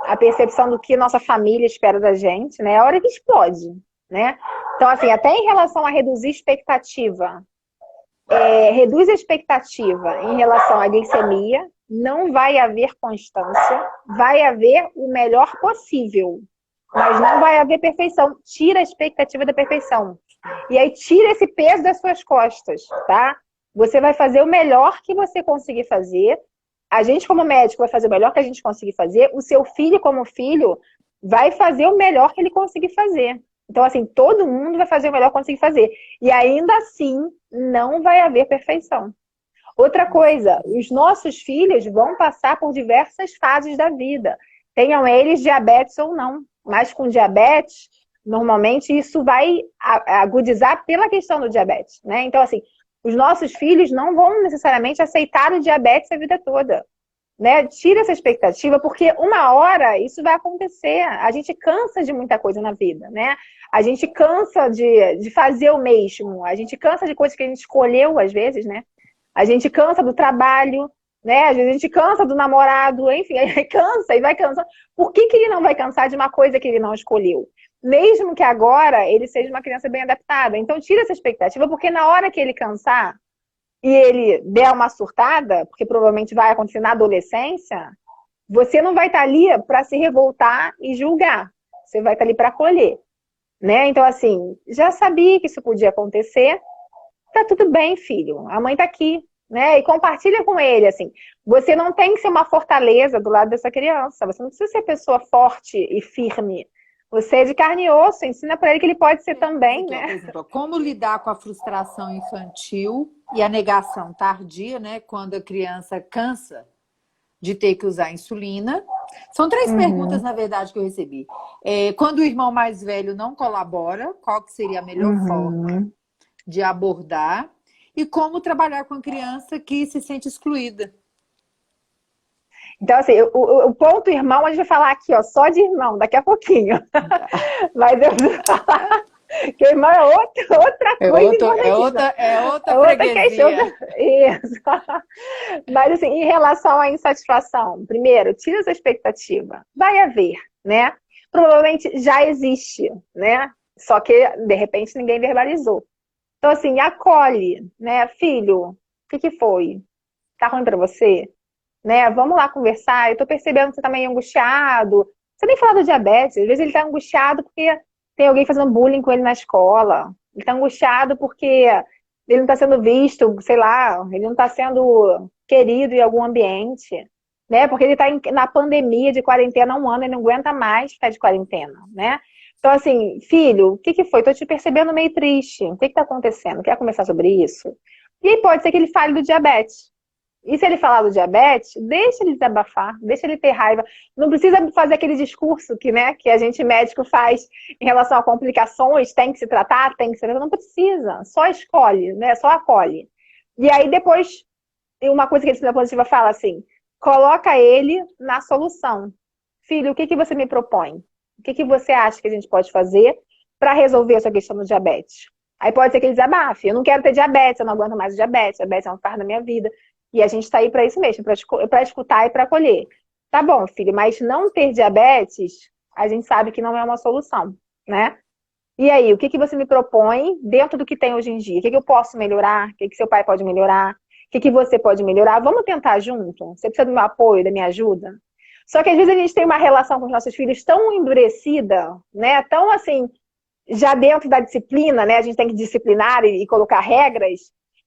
a percepção do que nossa família espera da gente, né? É a hora que explode, né? Então, assim, até em relação a reduzir expectativa, reduz a expectativa em relação à glicemia, não vai haver constância, vai haver o melhor possível, mas não vai haver perfeição. Tira a expectativa da perfeição. E aí tira esse peso das suas costas, tá? Você vai fazer o melhor que você conseguir fazer. A gente, como médico, vai fazer o melhor que a gente conseguir fazer. O seu filho, como filho, vai fazer o melhor que ele conseguir fazer. Então, assim, todo mundo vai fazer o melhor que conseguir fazer. E ainda assim, não vai haver perfeição. Outra coisa, os nossos filhos vão passar por diversas fases da vida. Tenham eles diabetes ou não. Mas com diabetes, normalmente isso vai agudizar pela questão do diabetes, né? Então, assim, os nossos filhos não vão necessariamente aceitar o diabetes a vida toda, né? Tira essa expectativa, porque uma hora isso vai acontecer. A gente cansa de muita coisa na vida, né? A gente cansa de fazer o mesmo. A gente cansa de coisas que a gente escolheu, às vezes, né? A gente cansa do trabalho, né? Às vezes a gente cansa do namorado, enfim, aí cansa e vai cansando. Por que ele não vai cansar de uma coisa que ele não escolheu? Mesmo que agora ele seja uma criança bem adaptada. Então tira essa expectativa, porque na hora que ele cansar e ele der uma surtada, porque provavelmente vai acontecer na adolescência, você não vai estar ali para se revoltar e julgar. Você vai estar ali para acolher, né? Então, assim, já sabia que isso podia acontecer. Tá tudo bem, filho. A mãe tá aqui, né? E compartilha com ele, assim. Você não tem que ser uma fortaleza do lado dessa criança. Você não precisa ser pessoa forte e firme. Você é de carne e osso. Ensina para ele que ele pode ser também, né? Por exemplo, como lidar com a frustração infantil e a negação tardia, né? Quando a criança cansa de ter que usar insulina. São 3 perguntas, na verdade, que eu recebi. Quando o irmão mais velho não colabora, qual que seria a melhor forma de abordar, e como trabalhar com a criança que se sente excluída. Então, assim, o ponto irmão, a gente vai falar aqui, ó, só de irmão, daqui a pouquinho. Mas eu vou falar que irmão é outra coisa. É outra questão. Isso. Mas, assim, em relação à insatisfação, primeiro, tira essa expectativa. Vai haver, né? Provavelmente já existe, né? Só que, de repente, ninguém verbalizou. Então, assim, acolhe, né? Filho, o que foi? Tá ruim pra você? Né? Vamos lá conversar. Eu tô percebendo que você tá meio angustiado. Você nem falou do diabetes. Às vezes ele tá angustiado porque tem alguém fazendo bullying com ele na escola. Ele tá angustiado porque ele não tá sendo visto, sei lá, ele não tá sendo querido em algum ambiente, né? Porque ele tá na pandemia de quarentena há 1 ano e não aguenta mais ficar de quarentena, né? Então, assim, filho, o que foi? Tô te percebendo meio triste. O que tá acontecendo? Quer conversar sobre isso? E aí pode ser que ele fale do diabetes. E se ele falar do diabetes, deixa ele desabafar, deixa ele ter raiva. Não precisa fazer aquele discurso que, né, que a gente médico faz em relação a complicações, tem que se tratar, tem que se tratar. Não precisa, só escolhe, né? Só acolhe. E aí depois, uma coisa que a disciplina positiva fala assim, coloca ele na solução. Filho, o que você me propõe? O que você acha que a gente pode fazer para resolver essa questão do diabetes? Aí pode ser que ele desabafe. Eu não quero ter diabetes, eu não aguento mais o diabetes. Diabetes é um fardo da minha vida. E a gente está aí para isso mesmo, para escutar e para acolher. Tá bom, filho, mas não ter diabetes, a gente sabe que não é uma solução, né? E aí, o que você me propõe dentro do que tem hoje em dia? O que eu posso melhorar? O que seu pai pode melhorar? O que você pode melhorar? Vamos tentar junto? Você precisa do meu apoio, da minha ajuda? Só que às vezes a gente tem uma relação com os nossos filhos tão endurecida, né? Tão assim, já dentro da disciplina, né? A gente tem que disciplinar e colocar regras,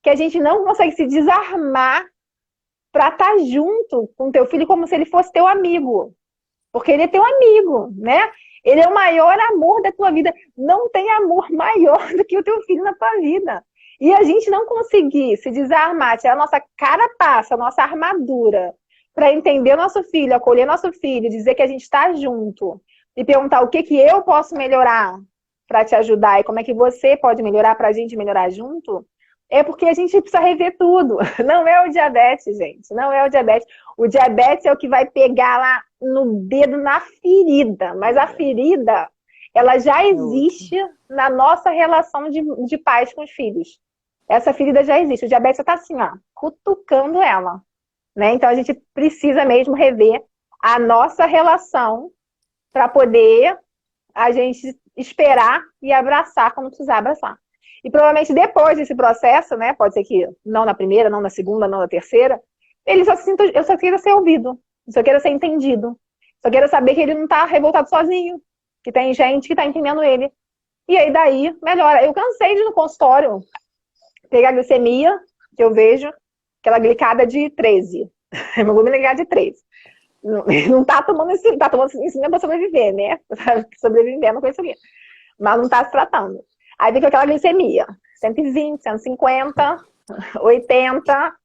que a gente não consegue se desarmar para estar junto com o teu filho como se ele fosse teu amigo. Porque ele é teu amigo, né? Ele é o maior amor da tua vida. Não tem amor maior do que o teu filho na tua vida. E a gente não conseguir se desarmar, tirar a nossa carapaça, a nossa armadura, para entender o nosso filho, acolher nosso filho, dizer que a gente está junto e perguntar o que eu posso melhorar para te ajudar e como é que você pode melhorar para a gente melhorar junto, é porque a gente precisa rever tudo. Não é o diabetes, gente. Não é o diabetes. O diabetes é o que vai pegar lá no dedo, na ferida. Mas a ferida, ela já existe na nossa relação de pais com os filhos. Essa ferida já existe. O diabetes está assim, ó, cutucando ela. Né? Então a gente precisa mesmo rever a nossa relação para poder a gente esperar e abraçar quando precisar abraçar. E provavelmente depois desse processo, né, pode ser que não na primeira, não na segunda, não na terceira, ele só sinta, eu só queira ser ouvido, eu só queira ser entendido, só queira saber que ele não está revoltado sozinho, que tem gente que está entendendo ele. E aí daí melhora. Eu cansei de ir no consultório pegar a glicemia, que eu vejo, aquela glicada de 13. Hemoglobina glicada de 13. Não tá tomando insulina para sobreviver, né? Sobrevivendo com insulina. mas não está se tratando. Aí vem com aquela glicemia, 120, 150, 80,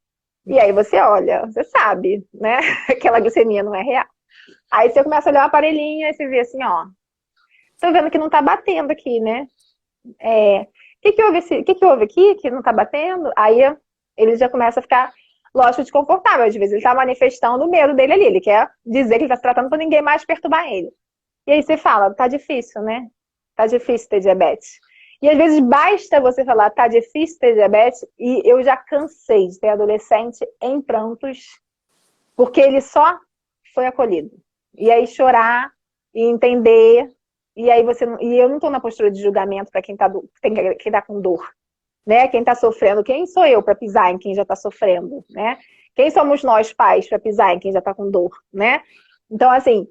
e aí você olha, você sabe, né? Aquela glicemia não é real. Aí você começa a olhar o aparelhinho e você vê assim, ó, tô vendo que não tá batendo aqui, né? O que houve aqui que não tá batendo? Aí ele já começa a ficar, lógico, desconfortável. Às vezes ele tá manifestando o medo dele ali, ele quer dizer que ele tá se tratando pra ninguém mais perturbar ele. E aí você fala, tá difícil, né? Tá difícil ter diabetes. E às vezes basta você falar, tá difícil ter diabetes, e eu já cansei de ter adolescente em prantos, porque ele só foi acolhido. E aí chorar e entender, e aí e eu não estou na postura de julgamento para quem tá com dor, né? Quem está sofrendo, quem sou eu para pisar em quem já está sofrendo, né? Quem somos nós pais para pisar em quem já está com dor, né? Então assim,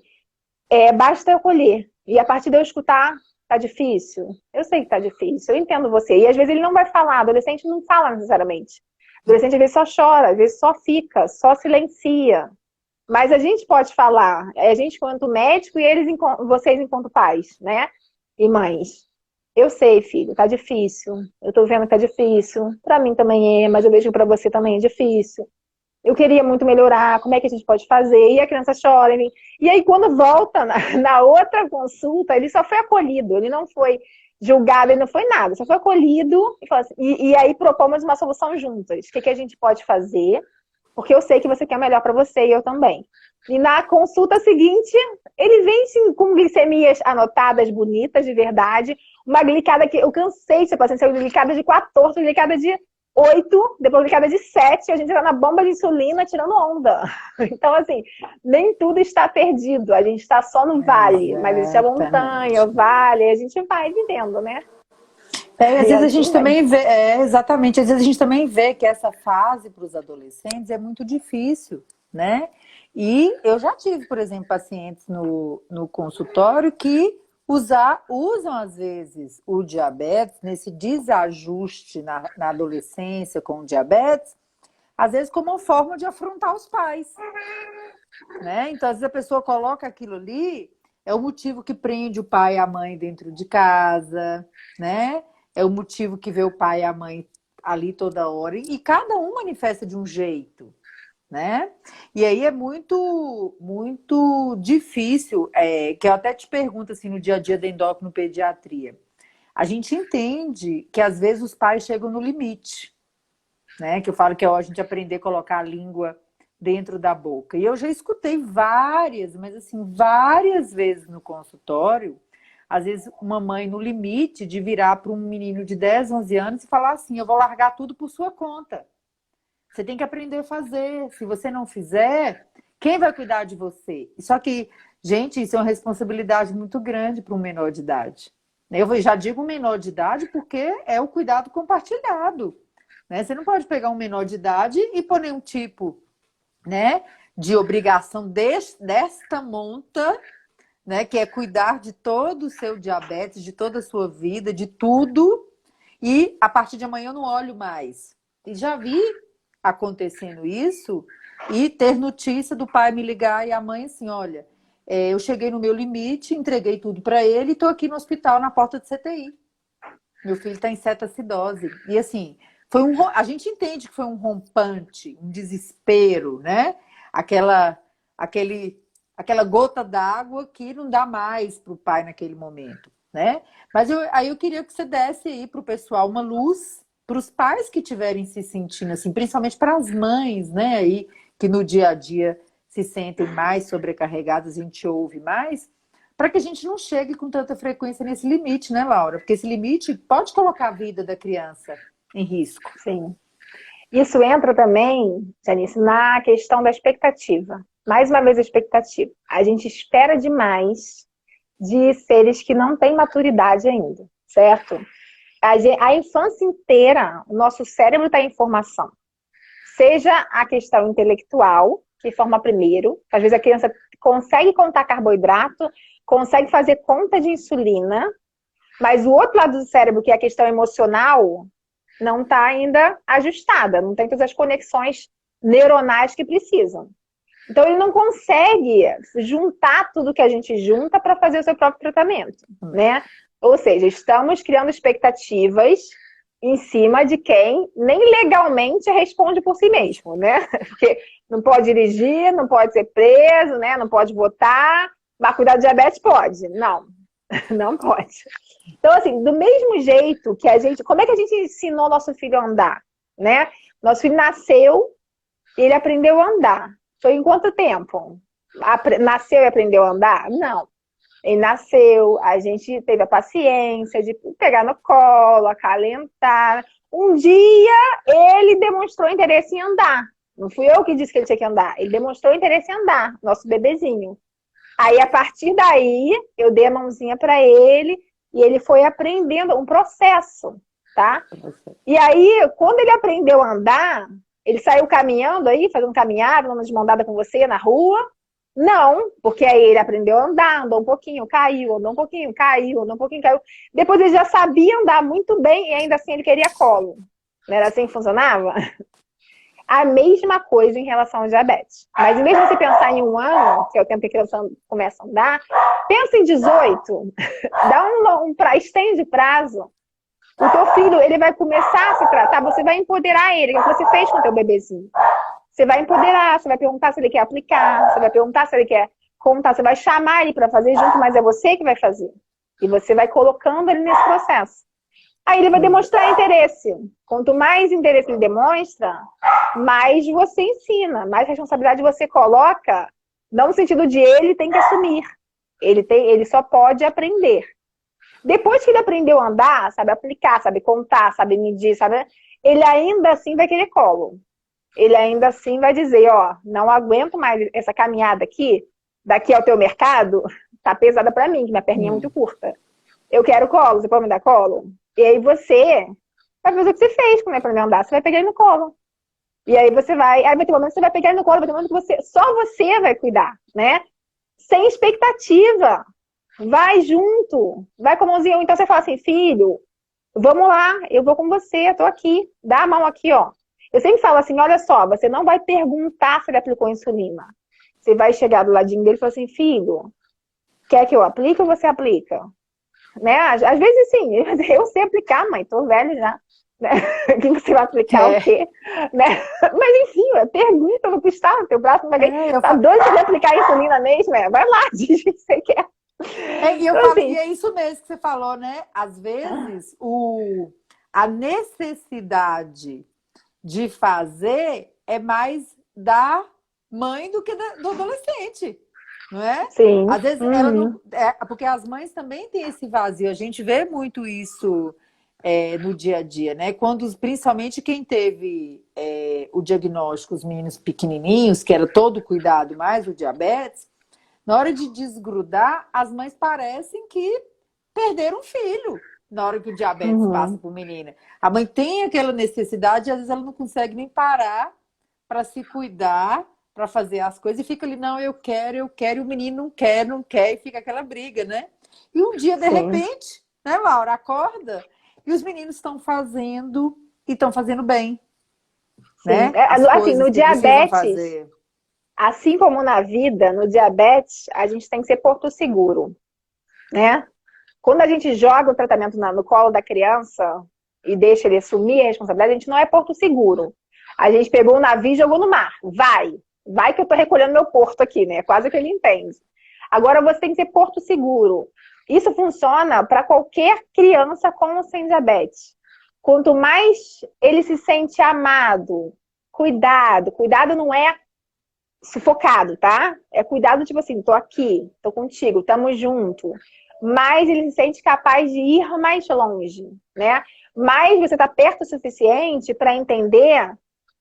basta eu acolher. E a partir de eu escutar, tá difícil? Eu sei que tá difícil, eu entendo você. E às vezes ele não vai falar, adolescente não fala necessariamente. Adolescente às vezes só chora, às vezes só fica, só silencia. Mas a gente pode falar, a gente enquanto médico e vocês enquanto pais, né? E mães. Eu sei, filho, tá difícil. Eu tô vendo que tá difícil. Pra mim também mas eu vejo que pra você também é difícil. Eu queria muito melhorar, como é que a gente pode fazer? E a criança chora, enfim. E aí, quando volta na outra consulta, ele só foi acolhido, ele não foi julgado, ele não foi nada, só foi acolhido assim, e aí propomos uma solução juntas. O que a gente pode fazer? Porque eu sei que você quer melhor para você e eu também. E na consulta seguinte, ele vem sim, com glicemias anotadas, bonitas, de verdade. Uma glicada que eu cansei de ser paciente, glicada de 14, glicada de 8, depois glicada de 7, a gente tá na bomba de insulina tirando onda. Então, assim, nem tudo está perdido, a gente está só no vale, mas existe a montanha, o vale, a gente vai vivendo, né? Às vezes a gente também vê, exatamente, às vezes a gente também vê que essa fase para os adolescentes é muito difícil, né? E eu já tive, por exemplo, pacientes no consultório que usam às vezes o diabetes, nesse desajuste na adolescência com o diabetes, às vezes como uma forma de afrontar os pais, né? Então, às vezes a pessoa coloca aquilo ali, é o motivo que prende o pai e a mãe dentro de casa, né? É o motivo que vê o pai e a mãe ali toda hora. E cada um manifesta de um jeito, né? E aí é muito, muito difícil, que eu até te pergunto assim, no dia a dia da endocrinopediatria. A gente entende que às vezes os pais chegam no limite, né? Que eu falo que é a gente aprender a colocar a língua dentro da boca. E eu já escutei mas assim, várias vezes no consultório, às vezes uma mãe no limite de virar para um menino de 10, 11 anos e falar assim, eu vou largar tudo por sua conta. Você tem que aprender a fazer. Se você não fizer, quem vai cuidar de você? Só que, gente, isso é uma responsabilidade muito grande para um menor de idade. Eu já digo menor de idade porque é o cuidado compartilhado, né? Você não pode pegar um menor de idade e pôr nenhum tipo, né, de obrigação desta monta, né, que é cuidar de todo o seu diabetes, de toda a sua vida, de tudo, e a partir de amanhã eu não olho mais. E já vi acontecendo isso e ter notícia do pai me ligar e a mãe assim, olha, eu cheguei no meu limite, entreguei tudo para ele e estou aqui no hospital na porta de CTI. Meu filho está em cetoacidose. E assim, a gente entende que foi um rompante, um desespero, né? Aquela gota d'água que não dá mais para o pai naquele momento, né? Mas aí eu queria que você desse aí para o pessoal uma luz, para os pais que estiverem se sentindo assim, principalmente para as mães, né? Aí, que no dia a dia se sentem mais sobrecarregadas, a gente ouve mais, para que a gente não chegue com tanta frequência nesse limite, né, Laura? Porque esse limite pode colocar a vida da criança em risco. Sim. Isso entra também, Janice, na questão da expectativa. Mais uma vez a expectativa. A gente espera demais de seres que não têm maturidade ainda, certo? A infância inteira, o nosso cérebro está em formação. Seja a questão intelectual, que forma primeiro, às vezes a criança consegue contar carboidrato, consegue fazer conta de insulina, mas o outro lado do cérebro, que é a questão emocional, não está ainda ajustada, não tem todas as conexões neuronais que precisam. Então, ele não consegue juntar tudo que a gente junta para fazer o seu próprio tratamento, né? Ou seja, estamos criando expectativas em cima de quem nem legalmente responde por si mesmo, né? Porque não pode dirigir, não pode ser preso, né? Não pode votar, mas cuidar do diabetes pode. Não, não pode. Então, assim, do mesmo jeito que a gente... Como é que a gente ensinou nosso filho a andar, né? Nosso filho nasceu e ele aprendeu a andar. Foi em quanto tempo? Nasceu e aprendeu a andar? Não. Ele nasceu, a gente teve a paciência de pegar no colo, acalentar. Um dia ele demonstrou interesse em andar. Não fui eu que disse que ele tinha que andar. Ele demonstrou interesse em andar, nosso bebezinho. Aí, a partir daí, eu dei a mãozinha para ele e ele foi aprendendo um processo, tá? E aí, quando ele aprendeu a andar, ele saiu caminhando aí, fazendo caminhada, andando de mão dada com você na rua. Não, porque aí ele aprendeu a andar, andou um pouquinho, caiu, andou um pouquinho, caiu, andou um pouquinho, caiu. Depois ele já sabia andar muito bem e ainda assim ele queria colo. Não era assim que funcionava? A mesma coisa em relação ao diabetes. Mas em vez de você pensar em 1 ano, que é o tempo que a criança começa a andar, pensa em 18. Dá estende prazo. O teu filho, ele vai começar a se tratar, você vai empoderar ele, o que você fez com o teu bebezinho. Você vai empoderar, você vai perguntar se ele quer aplicar, você vai perguntar se ele quer contar, você vai chamar ele para fazer junto, mas é você que vai fazer. E você vai colocando ele nesse processo. Aí ele vai demonstrar interesse. Quanto mais interesse ele demonstra, mais você ensina, mais responsabilidade você coloca, não no sentido de ele tem que assumir. Ele só pode aprender. Depois que ele aprendeu a andar, sabe aplicar, sabe contar, sabe medir, sabe, ele ainda assim vai querer colo. Ele ainda assim vai dizer, ó, não aguento mais essa caminhada aqui, daqui ao teu mercado, tá pesada pra mim, que minha perninha é muito curta. Eu quero colo, você pode me dar colo? E aí você vai fazer o que você fez quando aprendeu a andar, você vai pegar ele no colo. E aí aí vai ter um momento que você vai pegar ele no colo, vai ter um momento que só você vai cuidar, né? Sem expectativa. Vai junto, vai com a mãozinha. Então você fala assim, filho, vamos lá, eu vou com você, eu tô aqui, dá a mão aqui, ó. Eu sempre falo assim, olha só, você não vai perguntar se ele aplicou insulina. Você vai chegar do ladinho dele e falar assim, filho, quer que eu aplique ou você aplica? Né? Às vezes sim, eu sei aplicar, mãe, tô velho já. Né? Que você vai aplicar o quê? Né? Mas enfim, pergunta no cristal, teu braço não vai ganhar. Tá doido de aplicar insulina mesmo? Vai lá, diz o que você quer. E eu falo, e é isso mesmo que você falou, né? Às vezes, a necessidade de fazer é mais da mãe do que do adolescente, não é? Sim. Às vezes ela não... porque as mães também têm esse vazio. A gente vê muito isso no dia a dia, né? Principalmente quem teve o diagnóstico, os meninos pequenininhos, que era todo cuidado mais o diabetes, na hora de desgrudar, as mães parecem que perderam um filho na hora que o diabetes passa por menina. A mãe tem aquela necessidade e às vezes ela não consegue nem parar para se cuidar, para fazer as coisas e fica ali, não, eu quero, e o menino não quer, e fica aquela briga, né? E um dia, de repente, né, Laura, acorda e os meninos estão fazendo e estão fazendo bem. Né? Assim, no diabetes, assim como na vida, no diabetes, a gente tem que ser porto seguro, né? Quando a gente joga o tratamento no colo da criança e deixa ele assumir a responsabilidade, a gente não é porto seguro. A gente pegou o navio e jogou no mar. Vai que eu tô recolhendo meu porto aqui, né? Quase que ele entende. Agora você tem que ser porto seguro. Isso funciona para qualquer criança com ou sem diabetes. Quanto mais ele se sente amado, cuidado não é sufocado, tá? É cuidado, tipo assim, tô aqui, tô contigo, tamo junto. Mas ele se sente capaz de ir mais longe, né? Mas você tá perto o suficiente para entender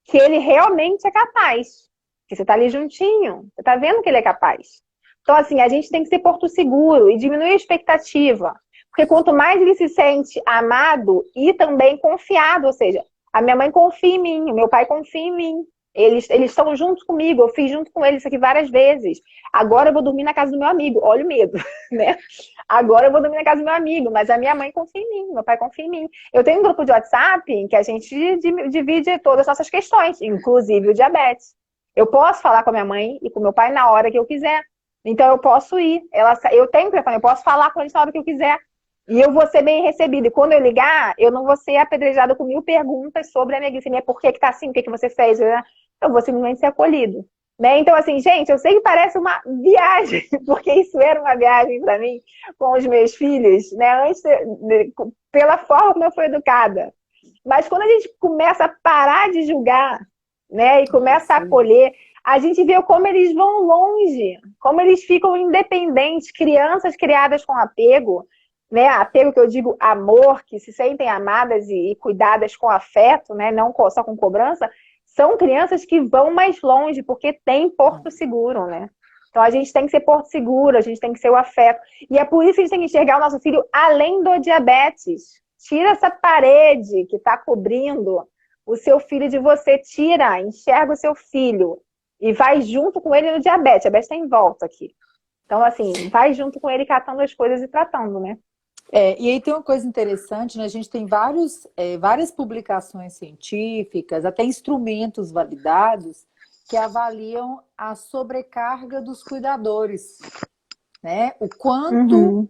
que ele realmente é capaz. Que você tá ali juntinho, você tá vendo que ele é capaz. Então, assim, a gente tem que ser porto seguro e diminuir a expectativa. Porque quanto mais ele se sente amado e também confiado, ou seja, a minha mãe confia em mim, o meu pai confia em mim. Eles estão juntos comigo, eu fiz junto com eles isso aqui várias vezes. Agora eu vou dormir na casa do meu amigo, olha o medo, né? Agora eu vou dormir na casa do meu amigo, mas a minha mãe confia em mim, meu pai confia em mim. Eu tenho um grupo de WhatsApp em que a gente divide todas as nossas questões, inclusive o diabetes. Eu posso falar com a minha mãe e com o meu pai na hora que eu quiser. Então eu posso ir. Eu tenho telefone, eu posso falar com eles na hora que eu quiser. E eu vou ser bem recebida. E quando eu ligar, eu não vou ser apedrejada com 1000 perguntas sobre a minha glicemia. Por que que tá assim? O que que você fez? Eu vou simplesmente ser acolhido. Né? Então, assim, gente, eu sei que parece uma viagem, porque isso era uma viagem para mim com os meus filhos, né? Pela forma como eu fui educada. Mas quando a gente começa a parar de julgar, né, e começa a acolher, a gente vê como eles vão longe, como eles ficam independentes, crianças criadas com apego, né? Apego que eu digo amor, que se sentem amadas e cuidadas com afeto, né? Não só com cobrança, são crianças que vão mais longe, porque tem porto seguro, né? Então a gente tem que ser porto seguro, a gente tem que ser o afeto. E é por isso que a gente tem que enxergar o nosso filho além do diabetes. Tira essa parede que está cobrindo o seu filho de você, tira, enxerga o seu filho e vai junto com ele no diabetes. O diabetes está em volta aqui. Então, assim, vai junto com ele catando as coisas e tratando, né? E aí tem uma coisa interessante, né? A gente tem várias publicações científicas, até instrumentos validados, que avaliam a sobrecarga dos cuidadores, né? O quanto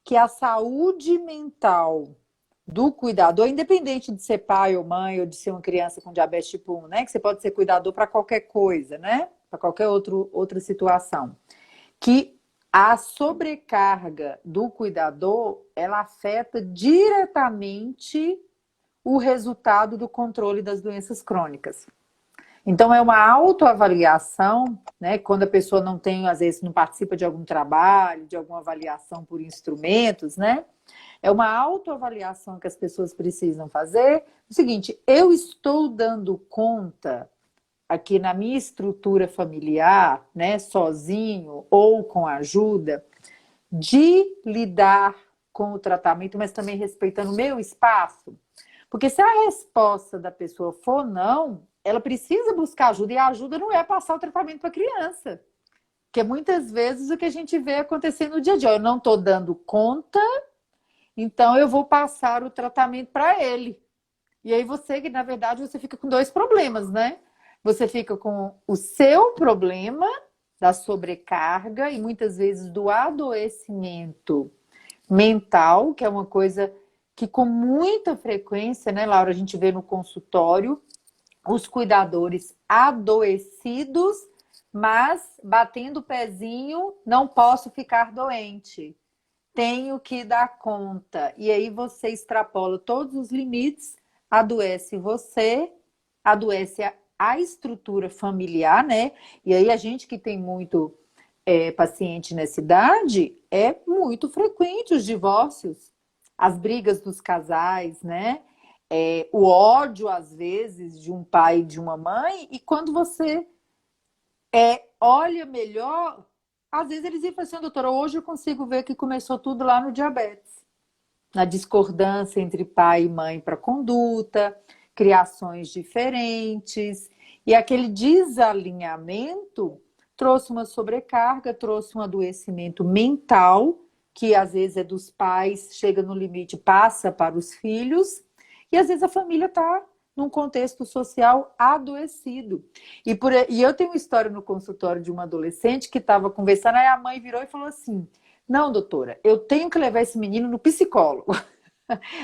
que a saúde mental do cuidador, independente de ser pai ou mãe, ou de ser uma criança com diabetes tipo 1, né? Que você pode ser cuidador para qualquer coisa, né? Para qualquer outra situação. Que a sobrecarga do cuidador, ela afeta diretamente o resultado do controle das doenças crônicas. Então, é uma autoavaliação, né? Quando a pessoa não tem, às vezes, não participa de algum trabalho, de alguma avaliação por instrumentos, né? É uma autoavaliação que as pessoas precisam fazer. O seguinte, eu estou dando conta aqui na minha estrutura familiar, né, sozinho ou com ajuda, de lidar com o tratamento, mas também respeitando o meu espaço. Porque se a resposta da pessoa for não, ela precisa buscar ajuda, e a ajuda não é passar o tratamento para a criança. Que é muitas vezes o que a gente vê acontecer no dia a dia. Eu não estou dando conta, então eu vou passar o tratamento para ele. E aí na verdade, você fica com dois problemas, né? Você fica com o seu problema da sobrecarga e muitas vezes do adoecimento mental, que é uma coisa que com muita frequência, né, Laura, a gente vê no consultório os cuidadores adoecidos, mas batendo o pezinho, não posso ficar doente. Tenho que dar conta. E aí você extrapola todos os limites, adoece você, adoece a estrutura familiar, né? E aí a gente que tem muito paciente nessa idade, é muito frequente os divórcios, as brigas dos casais, né? O ódio, às vezes, de um pai e de uma mãe, e quando você olha melhor, às vezes eles iam falar assim, doutora, hoje eu consigo ver que começou tudo lá no diabetes. Na discordância entre pai e mãe para conduta, criações diferentes, e aquele desalinhamento trouxe uma sobrecarga, trouxe um adoecimento mental, que às vezes é dos pais, chega no limite, passa para os filhos, e às vezes a família está num contexto social adoecido. E eu tenho uma história no consultório de uma adolescente que estava conversando, aí a mãe virou e falou assim, não, doutora, eu tenho que levar esse menino no psicólogo.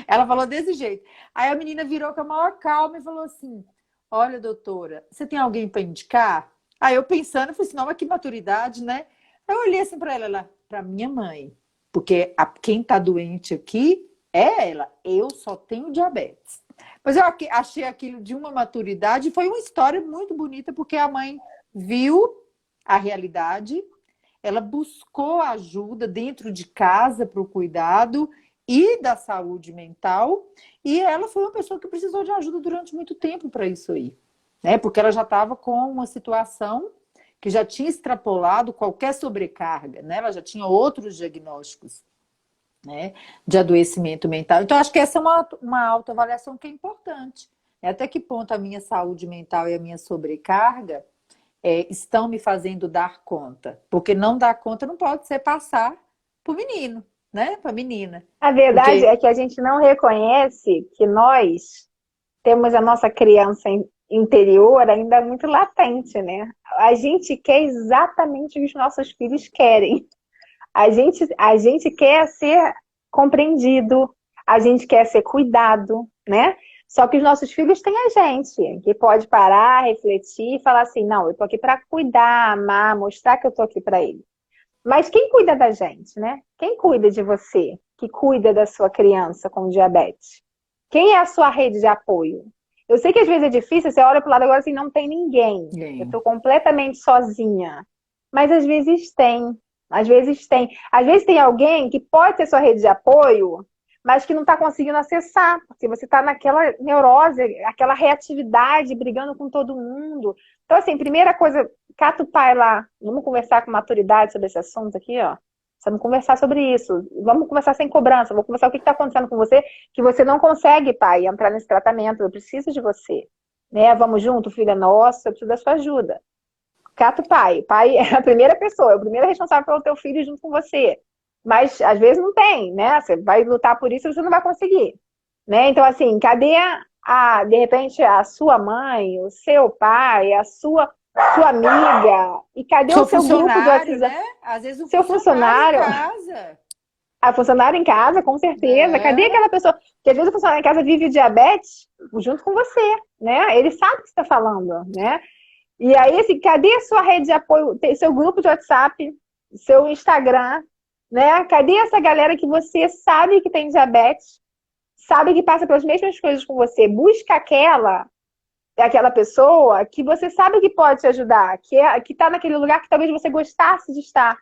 Ela falou desse jeito. Aí a menina virou com a maior calma e falou assim, olha, doutora, você tem alguém para indicar? Aí eu pensando, falei assim, não, mas que maturidade, né? Aí eu olhei assim para ela, para minha mãe, porque quem está doente aqui é ela, eu só tenho diabetes. Mas eu achei aquilo de uma maturidade, foi uma história muito bonita, porque a mãe viu a realidade, ela buscou ajuda dentro de casa para o cuidado e da saúde mental, e ela foi uma pessoa que precisou de ajuda durante muito tempo para isso aí, né? Porque ela já estava com uma situação que já tinha extrapolado qualquer sobrecarga, né? Ela já tinha outros diagnósticos, né, de adoecimento mental. Então, acho que essa é uma autoavaliação que é importante. Até que ponto a minha saúde mental e a minha sobrecarga estão me fazendo dar conta? Porque não dar conta não pode ser passar para o menino, né? Para a menina. A verdade é que a gente não reconhece que nós temos a nossa criança interior ainda muito latente, né? A gente quer exatamente o que os nossos filhos querem. A gente quer ser compreendido, a gente quer ser cuidado, né? Só que os nossos filhos têm a gente, que pode parar, refletir e falar assim, não, eu tô aqui para cuidar, amar, mostrar que eu tô aqui para ele. Mas quem cuida da gente, né? Quem cuida de você? Que cuida da sua criança com diabetes? Quem é a sua rede de apoio? Eu sei que às vezes é difícil, você olha para o lado agora assim, não tem ninguém. Eu Ninguém. estou completamente sozinha. Mas às vezes tem. Às vezes tem. Às vezes tem alguém que pode ser sua rede de apoio, mas que não está conseguindo acessar, porque você está naquela neurose, aquela reatividade, brigando com todo mundo. Então, assim, primeira coisa, cata o pai lá, vamos conversar com maturidade sobre esse assunto aqui, ó. Vamos conversar sobre isso. Vamos conversar sem cobrança. Vamos conversar o que está acontecendo com você, que você não consegue, pai, entrar nesse tratamento. Eu preciso de você. Né? Vamos junto, filha nossa, eu preciso da sua ajuda. Cata o pai. O pai é a primeira pessoa, é o primeiro responsável pelo teu filho junto com você. Mas às vezes não tem, né? Você vai lutar por isso e você não vai conseguir. Né? Então, assim, cadê de repente, a sua mãe, o seu pai, a sua amiga? E cadê o Seu seu grupo do funcionário, WhatsApp? né? Às vezes um Seu funcionário em funcionário? casa, A funcionária em casa, com certeza. Cadê né? aquela pessoa? Porque às vezes o funcionário em casa vive o diabetes junto com você, né? Ele sabe o que você está falando, né? E aí, assim, cadê a sua rede de apoio, seu grupo de WhatsApp, seu Instagram, né? Cadê essa galera que você sabe que tem diabetes, sabe que passa pelas mesmas coisas com você? Busca aquela pessoa que você sabe que pode te ajudar, que está naquele lugar que talvez você gostasse de estar.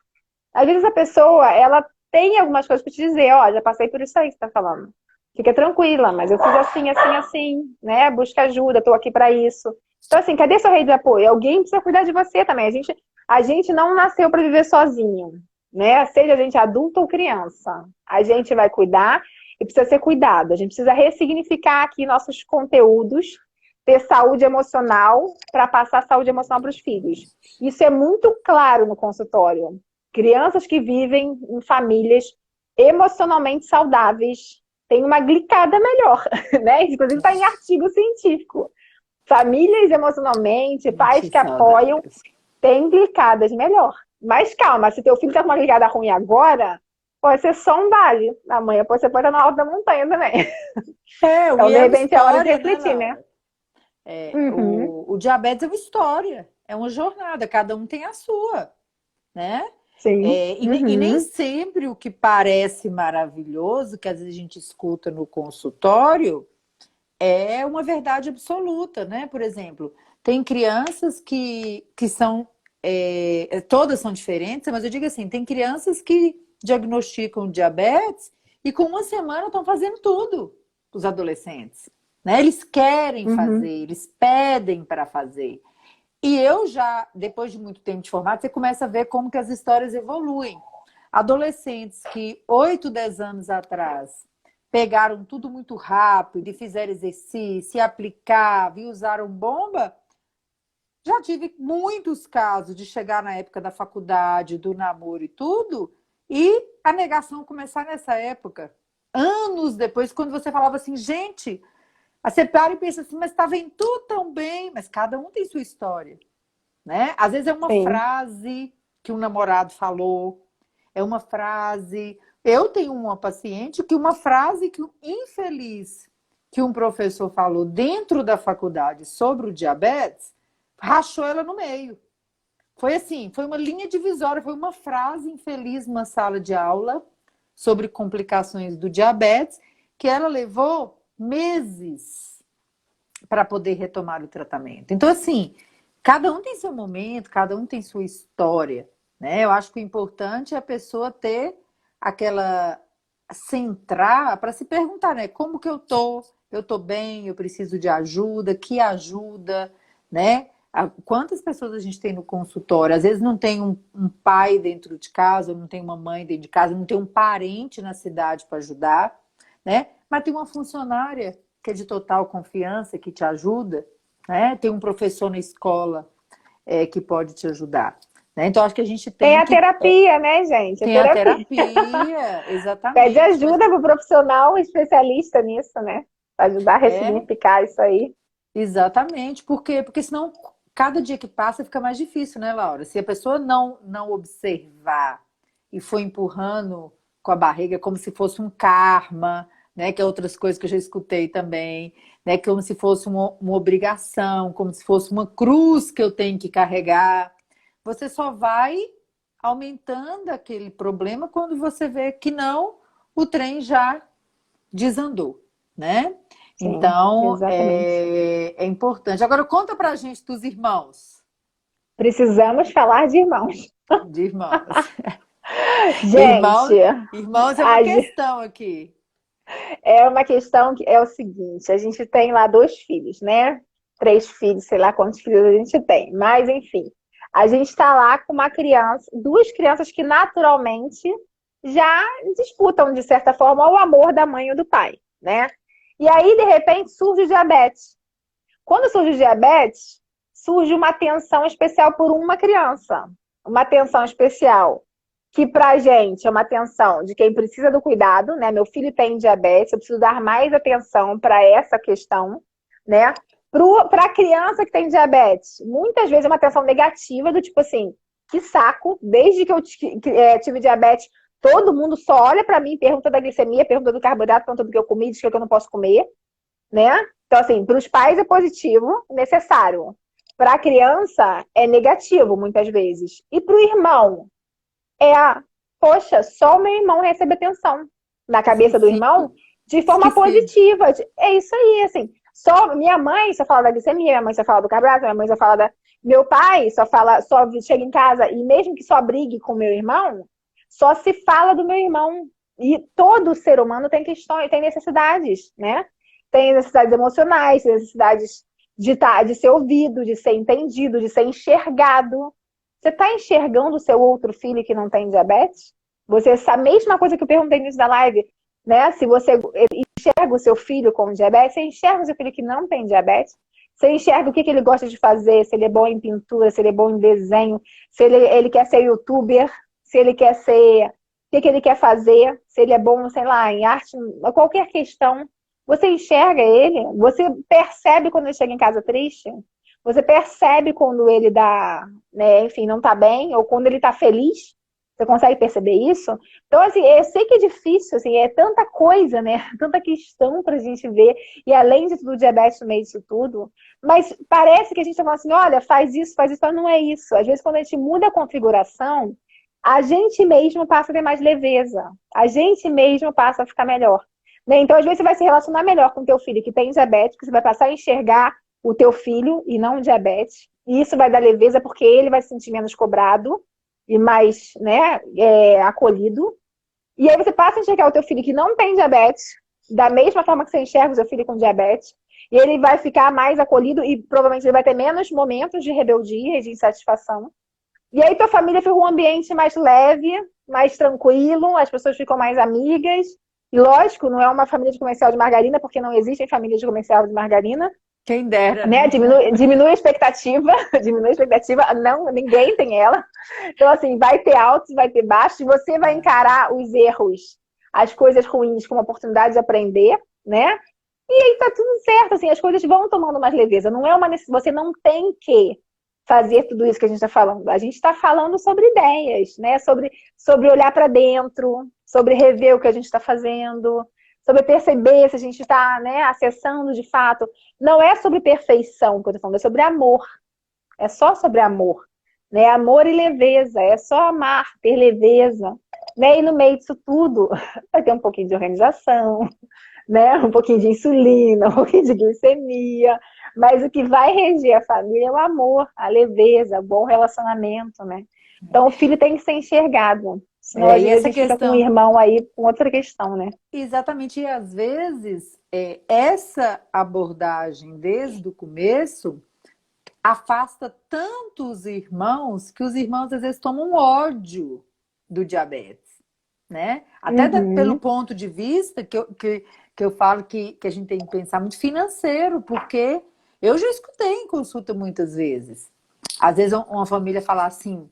Às vezes a pessoa, ela tem algumas coisas para te dizer, ó, já passei por isso aí que você tá falando. Fica tranquila, mas eu fiz assim, assim, assim, né? Busca ajuda, tô aqui para isso. Então, assim, cadê sua rede de apoio? Alguém precisa cuidar de você também. A gente não nasceu para viver sozinho, né? Seja a gente adulto ou criança. A gente vai cuidar e precisa ser cuidado. A gente precisa ressignificar aqui nossos conteúdos, ter saúde emocional para passar saúde emocional para os filhos. Isso é muito claro no consultório. Crianças que vivem em famílias emocionalmente saudáveis têm uma glicada melhor, né? Inclusive está em artigo científico. Famílias emocionalmente, pais Gente, que apoiam, saudáveis. têm glicadas melhor. Mas calma, se teu filho está com uma glicada ruim agora, pode ser só um vale. Amanhã você pode estar na alta da montanha também. Então, E de é uma repente, é hora de história, né, refletir, né? Laura? Uhum, O diabetes é uma história, é uma jornada, cada um tem a sua, né? sim. E nem Uhum, sempre o que parece maravilhoso, que às vezes a gente escuta no consultório, é uma verdade absoluta, né? Por exemplo, tem crianças que são, todas são diferentes, mas eu digo assim, tem crianças que diagnosticam diabetes e com uma semana estão fazendo tudo, os adolescentes, né? Eles querem fazer, uhum. eles pedem para fazer. E eu já, depois de muito tempo de formato, você começa a ver como que as histórias evoluem. Adolescentes que 8, 10 anos atrás pegaram tudo muito rápido e fizeram exercício, e aplicavam e usaram bomba, já tive muitos casos de chegar na época da faculdade, do namoro e tudo, e a negação começar nessa época. Anos depois, quando você falava assim, gente, a você para e pensa assim, mas está vendo tudo tão bem, mas cada um tem sua história, né? Às vezes é uma Sim. frase que um namorado falou, é uma frase. Eu tenho uma paciente que uma frase que um infeliz que um professor falou dentro da faculdade sobre o diabetes rachou ela no meio. Foi assim, foi uma linha divisória, foi uma frase infeliz numa sala de aula sobre complicações do diabetes que ela levou meses para poder retomar o tratamento. Então, assim, cada um tem seu momento, cada um tem sua história, né? Eu acho que o importante é a pessoa ter aquela centrar para se perguntar, né? Como que eu tô? Eu tô bem? Eu preciso de ajuda? Que ajuda, né? Quantas pessoas a gente tem no consultório? Às vezes não tem um pai dentro de casa, não tem uma mãe dentro de casa, não tem um parente na cidade para ajudar, né? Mas tem uma funcionária que é de total confiança, que te ajuda, né? Tem um professor na escola que pode te ajudar. Né? Então, acho que a gente Tem tem a que. terapia, né, gente? A Tem a terapia. terapia, Pede exatamente, mas ajuda para o profissional especialista nisso, né? Para ajudar a é ressignificar isso aí. exatamente, porque senão cada dia que passa fica mais difícil, né, Laura? Se a pessoa não observar e for empurrando com a barriga como se fosse um karma, né? Que é outras coisas que eu já escutei também, né? Como se fosse uma obrigação, como se fosse uma cruz que eu tenho que carregar. Você só vai aumentando aquele problema quando você vê que não, o trem já desandou, né? Sim, Então, exatamente. é importante. Agora, conta pra gente dos irmãos. Precisamos falar de irmãos. De irmãos. Gente, Irmãos, irmãos é uma a questão aqui. é uma questão que é o seguinte, a gente tem lá 2 filhos, né? 3 filhos, sei lá quantos filhos a gente tem. Mas, enfim, a gente está lá com uma criança, 2 crianças que naturalmente já disputam, de certa forma, o amor da mãe ou do pai, né? E aí, de repente, surge o diabetes. Quando surge o diabetes, surge uma atenção especial por uma criança. Uma atenção especial que pra gente é uma atenção de quem precisa do cuidado, né? Meu filho tem diabetes, eu preciso dar mais atenção para essa questão, né? Para a criança que tem diabetes, muitas vezes é uma atenção negativa, do tipo assim, que saco, desde que eu tive diabetes, todo mundo só olha para mim, pergunta da glicemia, pergunta do carboidrato, pergunta do que eu comi, diz que eu não posso comer, né? Então, assim, para os pais é positivo, necessário. Para a criança é negativo, muitas vezes. E para o irmão, poxa, só o meu irmão recebe atenção na cabeça do irmão Esqueci. de forma Esqueci. positiva. É isso aí, assim. Só minha mãe só fala da glicemia, minha mãe só fala do carboidrato, minha mãe só fala da. Meu pai só fala, só chega em casa e mesmo que só brigue com meu irmão, só se fala do meu irmão. E todo ser humano tem questões, tem necessidades, né? Tem necessidades emocionais, tem necessidades de ser ouvido, de ser entendido, de ser enxergado. Você está enxergando o seu outro filho que não tem diabetes? Você, essa mesma coisa que eu perguntei no início da live, né? Se você enxerga o seu filho com diabetes, você enxerga o seu filho que não tem diabetes? Você enxerga o que ele gosta de fazer, se ele é bom em pintura, se ele é bom em desenho, se ele quer ser youtuber, se ele quer ser. O que ele quer fazer, se ele é bom, sei lá, em arte, qualquer questão. Você enxerga ele, você percebe quando ele chega em casa triste, você percebe quando ele dá, né, enfim, não tá bem, ou quando ele tá feliz. Você consegue perceber isso? Então, assim, eu sei que é difícil, assim, é tanta coisa, né? Tanta questão pra gente ver. E além de tudo, o diabetes no meio disso tudo. Mas parece que a gente tá falando assim, olha, faz isso, mas não é isso. Às vezes, quando a gente muda a configuração, a gente mesmo passa a ter mais leveza. A gente mesmo passa a ficar melhor. Né? Então, às vezes, você vai se relacionar melhor com o teu filho que tem diabetes, porque você vai passar a enxergar o teu filho e não o diabetes. E isso vai dar leveza porque ele vai se sentir menos cobrado e mais, né, acolhido. E aí você passa a enxergar o teu filho que não tem diabetes, da mesma forma que você enxerga o seu filho com diabetes, e ele vai ficar mais acolhido e provavelmente ele vai ter menos momentos de rebeldia e de insatisfação. E aí tua família fica um ambiente mais leve, mais tranquilo, as pessoas ficam mais amigas. E lógico, não é uma família de comercial de margarina, porque não existem famílias de comercial de margarina, Quem dera, né? né? Diminui a expectativa, diminui a expectativa, não, ninguém tem ela. Então, assim, vai ter altos, vai ter baixos, e você vai encarar os erros, as coisas ruins como oportunidade de aprender, né? E aí tá tudo certo, assim, as coisas vão tomando mais leveza. Não é uma você não tem que fazer tudo isso que a gente está falando. A gente está falando sobre ideias, né? Sobre olhar para dentro, sobre rever o que a gente está fazendo, sobre perceber se a gente está, né, acessando de fato. Não é sobre perfeição que eu estou falando, é sobre amor. É só sobre amor. Né? Amor e leveza. É só amar, ter leveza. Né? E no meio disso tudo, vai ter um pouquinho de organização, né? Um pouquinho de insulina, um pouquinho de glicemia. Mas o que vai reger a família é o amor, a leveza, o bom relacionamento, né? Então o filho tem que ser enxergado. Senão às E vezes a essa gente fica com um questão, irmão aí com outra questão, né? exatamente, e às vezes, essa abordagem desde o começo afasta tanto os irmãos que os irmãos às vezes tomam ódio do diabetes, né? Até pelo Uhum. ponto de vista que eu falo que a gente tem que pensar muito financeiro, porque eu já escutei em consulta muitas vezes. Às vezes uma família fala assim,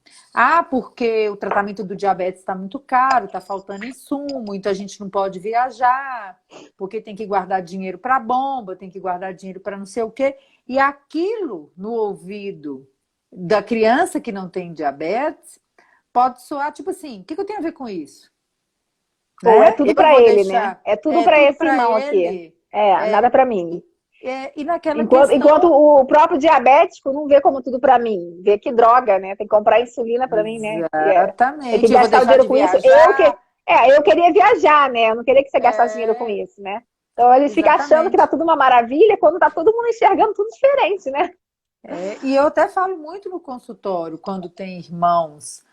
porque o tratamento do diabetes está muito caro, está faltando insumo, muita gente não pode viajar, porque tem que guardar dinheiro para bomba, tem que guardar dinheiro para não sei o quê. E aquilo no ouvido da criança que não tem diabetes pode soar tipo assim, o que eu tenho a ver com isso? Ou é né? tudo Eu para vou ele, né? deixar, É tudo é para tudo esse para irmão aqui. ele. É, É, nada para mim. e naquela Enquanto questão. o próprio diabético não vê como tudo para mim. Vê que droga, né? Tem que comprar insulina para mim, né? Tem que Exatamente. Eu vou gastar o deixar dinheiro de com isso. Eu viajar. eu queria viajar, né? Eu não queria que você gastasse dinheiro com É, isso, né? Então eles ficam achando que tá exatamente. tudo uma maravilha quando tá todo mundo enxergando tudo diferente, né? E eu até falo muito no consultório, quando tem irmãos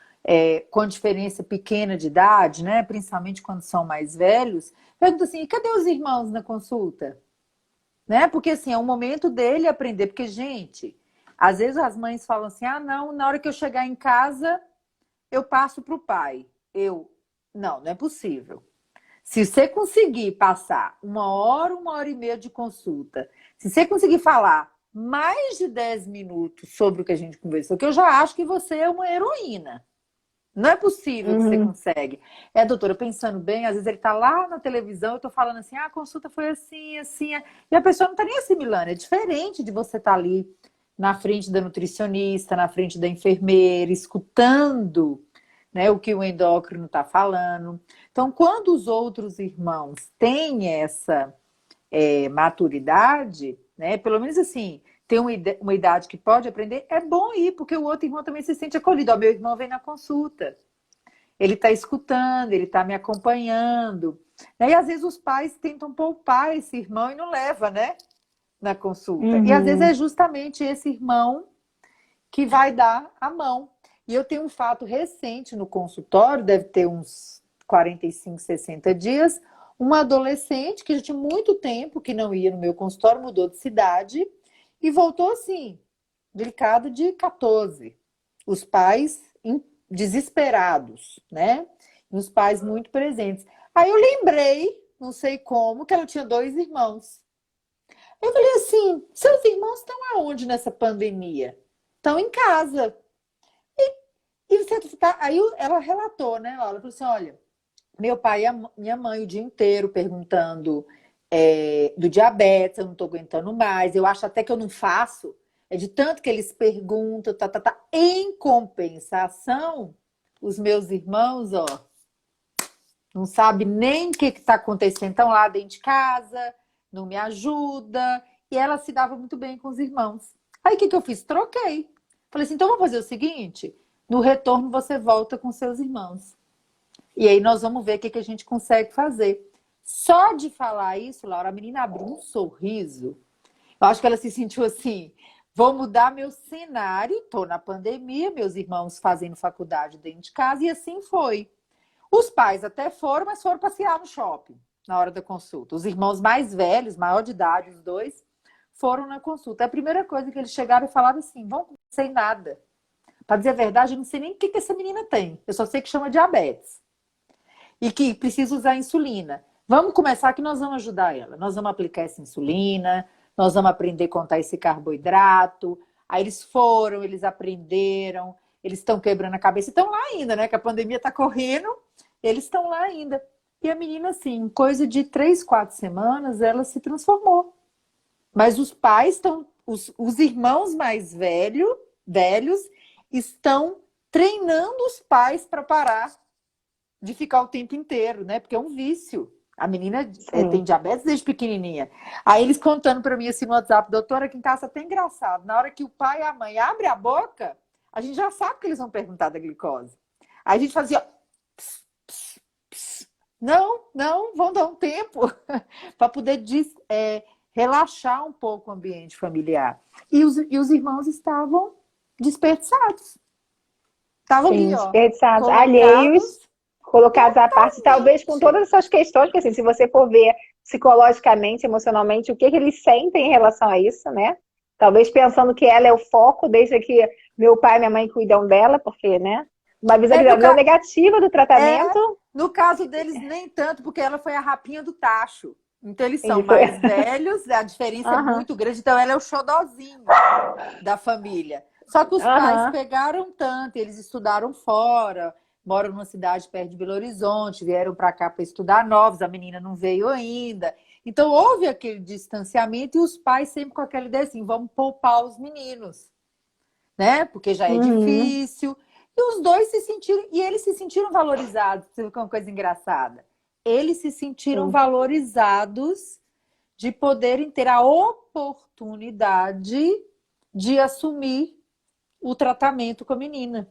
com diferença pequena de idade, né? Principalmente quando são mais velhos, pergunto assim: cadê os irmãos na consulta? Né? Porque assim, é o momento dele aprender. Porque, gente, às vezes as mães falam assim: ah, não, na hora que eu chegar em casa, eu passo para o pai. Não, não é possível. Se você conseguir passar 1 hora e meia de consulta, se você conseguir falar mais de 10 minutos sobre o que a gente conversou, que eu já acho que você é uma heroína. Não é possível que você Uhum, consegue. Doutora, pensando bem, às vezes ele está lá na televisão, eu estou falando assim, a consulta foi assim, assim, e a pessoa não está nem assimilando. É diferente de você estar ali na frente da nutricionista, na frente da enfermeira, escutando, né, o que o endócrino está falando. Então, quando os outros irmãos têm essa maturidade, né? Pelo menos assim, tem uma idade que pode aprender, é bom ir, porque o outro irmão também se sente acolhido. Ó, meu irmão vem na consulta, ele está escutando, ele está me acompanhando. Né? E às vezes os pais tentam poupar esse irmão e não leva, né? Na consulta. E às vezes é uhum. justamente esse irmão que vai dar a mão. E eu tenho um fato recente no consultório, deve ter uns 45, 60 dias, uma adolescente que já tinha muito tempo que não ia no meu consultório, mudou de cidade e voltou assim, delicado de 14. Os pais desesperados, né? E os pais muito presentes. Aí eu lembrei, não sei como, que ela tinha 2 irmãos. Eu falei assim: seus irmãos estão aonde nessa pandemia? Estão em casa. E você tá. Aí ela relatou, né, Laura? Ela falou assim: olha, meu pai e minha mãe o dia inteiro perguntando do diabetes, eu não tô aguentando mais, eu acho até que eu não faço, é de tanto que eles perguntam, tá, tá, tá. Em compensação, os meus irmãos, ó, não sabe nem o que está acontecendo, estão lá dentro de casa, não me ajuda, e ela se dava muito bem com os irmãos. Aí o que eu fiz? Troquei. Falei assim: então vamos fazer o seguinte: no retorno você volta com seus irmãos. E aí nós vamos ver o que a gente consegue fazer. Só de falar isso, Laura, a menina abriu um sorriso. Eu acho que ela se sentiu assim: vou mudar meu cenário, estou na pandemia, meus irmãos fazendo faculdade dentro de casa, e assim foi. Os pais até foram, mas foram passear no shopping na hora da consulta. Os irmãos mais velhos, maior de idade, os dois, foram na consulta. A primeira coisa que eles chegaram e falaram assim: vão sem nada. Para dizer a verdade, eu não sei nem o que essa menina tem. Eu só sei que chama diabetes. E que precisa usar insulina. Vamos começar que nós vamos ajudar ela. Nós vamos aplicar essa insulina, nós vamos aprender a contar esse carboidrato. Aí eles foram, eles aprenderam, eles estão quebrando a cabeça. Estão lá ainda, né? Que a pandemia está correndo, eles estão lá ainda. E a menina, assim, em coisa de 3, 4 semanas, ela se transformou. Mas os pais estão, os irmãos mais velhos, estão treinando os pais para parar de ficar o tempo inteiro, né? Porque é um vício. A menina tem Sim. diabetes desde pequenininha. Aí eles contando para mim assim no WhatsApp: doutora, aqui em casa é até engraçado. Na hora que o pai e a mãe abrem a boca, a gente já sabe que eles vão perguntar da glicose. Aí a gente fazia: pss, pss, pss. Não, não, vão dar um tempo para poder relaxar um pouco o ambiente familiar. E os irmãos estavam desperdiçados. Estavam Sim, ali, ó, desperdiçados, alheios, colocados colocados à parte, talvez com totalmente. todas essas questões, porque assim, se você for ver psicologicamente, emocionalmente, o que eles sentem em relação a isso, né? Talvez pensando que ela é o foco, desde que meu pai e minha mãe cuidam dela, porque, né? Uma É, no, visão ca... negativa do é, tratamento, no caso deles, nem tanto, porque ela foi a rapinha do tacho. Então, eles são e foi. mais velhos, a diferença é Aham, muito grande. Então, ela é o xodozinho da família. Só que os pais aham. pegaram tanto, eles estudaram fora, moram numa cidade perto de Belo Horizonte, vieram para cá para estudar novos, a menina não veio ainda. Então, houve aquele distanciamento e os pais sempre com aquela ideia assim: vamos poupar os meninos, né? Porque já é Uhum. difícil. E os dois se sentiram, e eles se sentiram valorizados. Você viu que é uma coisa engraçada? eles se sentiram Sim, valorizados de poderem ter a oportunidade de assumir o tratamento com a menina.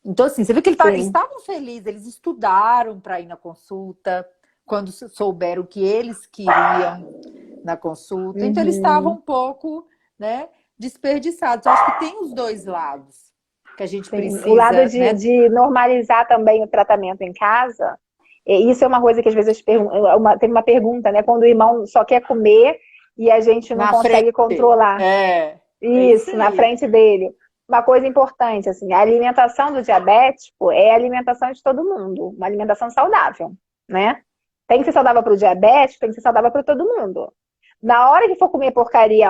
Então, assim, você vê que eles sim. estavam felizes, eles estudaram para ir na consulta, quando souberam o que eles queriam na consulta. Então, eles estavam Uhum. um pouco, né, desperdiçados. Eu acho que tem os dois lados que a gente Sim, o lado precisa, né? de normalizar também o tratamento em casa, e isso é uma coisa que às vezes tem uma pergunta, né? Quando o irmão só quer comer e a gente não Na frente. consegue controlar É isso isso na aí. frente dele. Uma coisa importante, assim, a alimentação do diabético é a alimentação de todo mundo, uma alimentação saudável, né? Tem que ser saudável para o diabético, tem que ser saudável para todo mundo. Na hora que for comer porcaria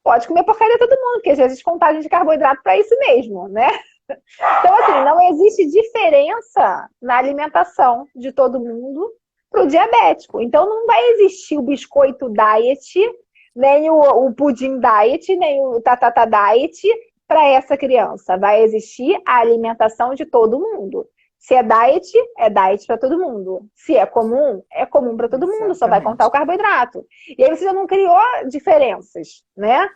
pode comer porcaria todo mundo, porque às vezes contagem de carboidrato para isso mesmo, né? Então, assim, não existe diferença na alimentação de todo mundo para o diabético. Então, não vai existir o biscoito diet, nem o pudim diet, nem o tatata diet para essa criança. Vai existir a alimentação de todo mundo. Se é diet para todo mundo. Se é comum para todo mundo, só vai contar o Exatamente. carboidrato. E aí você já não criou diferenças, né?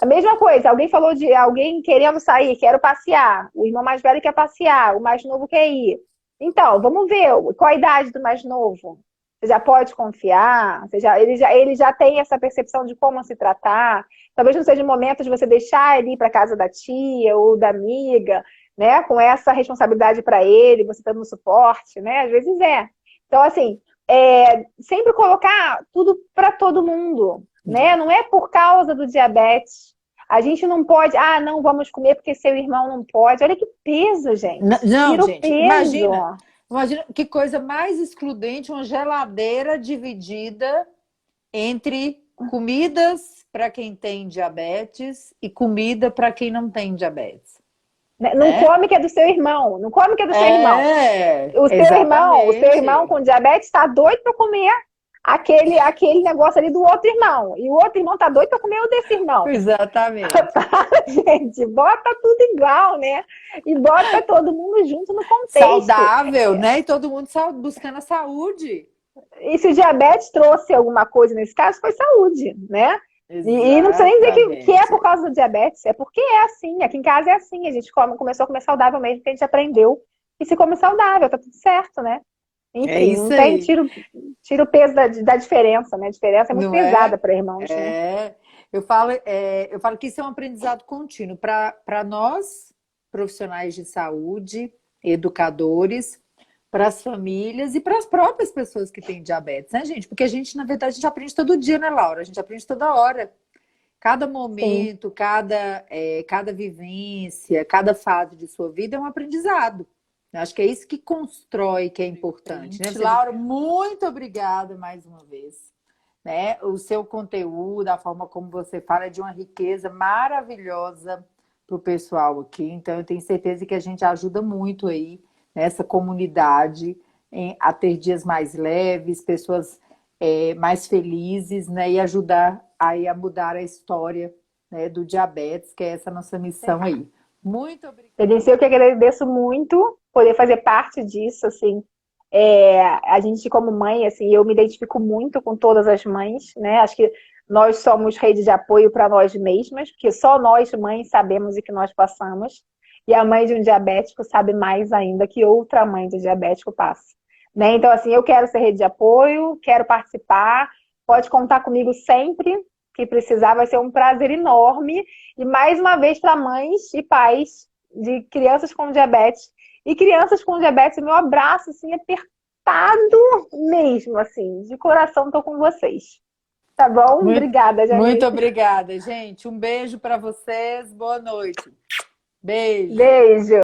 A mesma coisa, alguém falou de alguém querendo sair, quero passear. O irmão mais velho quer passear, o mais novo quer ir. Então, vamos ver qual a idade do mais novo. Você já pode confiar, ele já tem essa percepção de como se tratar. Talvez não seja o momento de você deixar ele ir para casa da tia ou da amiga, né? Com essa responsabilidade para ele, você dando suporte, né? Às vezes é. Então, assim, sempre colocar tudo para todo mundo, né? Não é por causa do diabetes. A gente não pode, não vamos comer porque seu irmão não pode. Olha que peso, gente. Não, Tira o gente, peso. imagina que coisa mais excludente, uma geladeira dividida entre comidas para quem tem diabetes e comida para quem não tem diabetes, Não né? come que é do seu irmão. Não come que é do seu irmão. O seu irmão Exatamente. com diabetes está doido para comer aquele negócio ali do outro irmão. E o outro irmão está doido para comer o desse irmão. Exatamente. Gente, bota tudo igual, né? E bota todo mundo junto no contexto. Saudável, né? E todo mundo buscando a saúde. E se o diabetes trouxe alguma coisa nesse caso, foi saúde, né? E não precisa nem dizer que é por Exatamente. causa do diabetes, é porque é assim. Aqui em casa é assim, a gente começou a comer saudável mesmo, que a gente aprendeu. E se come saudável, tá tudo certo, né? É Enfim, isso não tem aí, tira o peso da diferença, né? A diferença é muito não é? pesada para irmãos, né? É. Eu falo que isso é um aprendizado contínuo para nós, profissionais de saúde, educadores, para as famílias e para as próprias pessoas que têm diabetes, né, gente? Porque a gente, na verdade, a gente aprende todo dia, né, Laura? A gente aprende toda hora. Cada Sim, momento, cada vivência, cada fase de sua vida é um aprendizado. Eu acho que é isso que constrói, que é importante, né? Laura, muito obrigada mais uma vez. Né? O seu conteúdo, a forma como você fala, é de uma riqueza maravilhosa para o pessoal aqui. Então, eu tenho certeza que a gente ajuda muito aí nessa comunidade a ter dias mais leves, pessoas mais felizes, né? E ajudar aí a mudar a história, né, do diabetes, que é essa nossa missão aí. Muito obrigada. eu que agradeço muito poder fazer parte disso, assim. A gente como mãe, assim, eu me identifico muito com todas as mães, né? Acho que nós somos rede de apoio para nós mesmas, porque só nós mães sabemos o que nós passamos. E a mãe de um diabético sabe mais ainda que outra mãe de diabético passa. Né? Então, assim, eu quero ser rede de apoio, quero participar, pode contar comigo sempre que precisar, vai ser um prazer enorme. E mais uma vez para mães e pais de crianças com diabetes. E crianças com diabetes, meu abraço, assim, apertado mesmo, assim, de coração tô com vocês. Tá bom? Muito, Obrigada, muito Janice. obrigada, gente. Um beijo para vocês. Boa noite. Beijo. Beijo.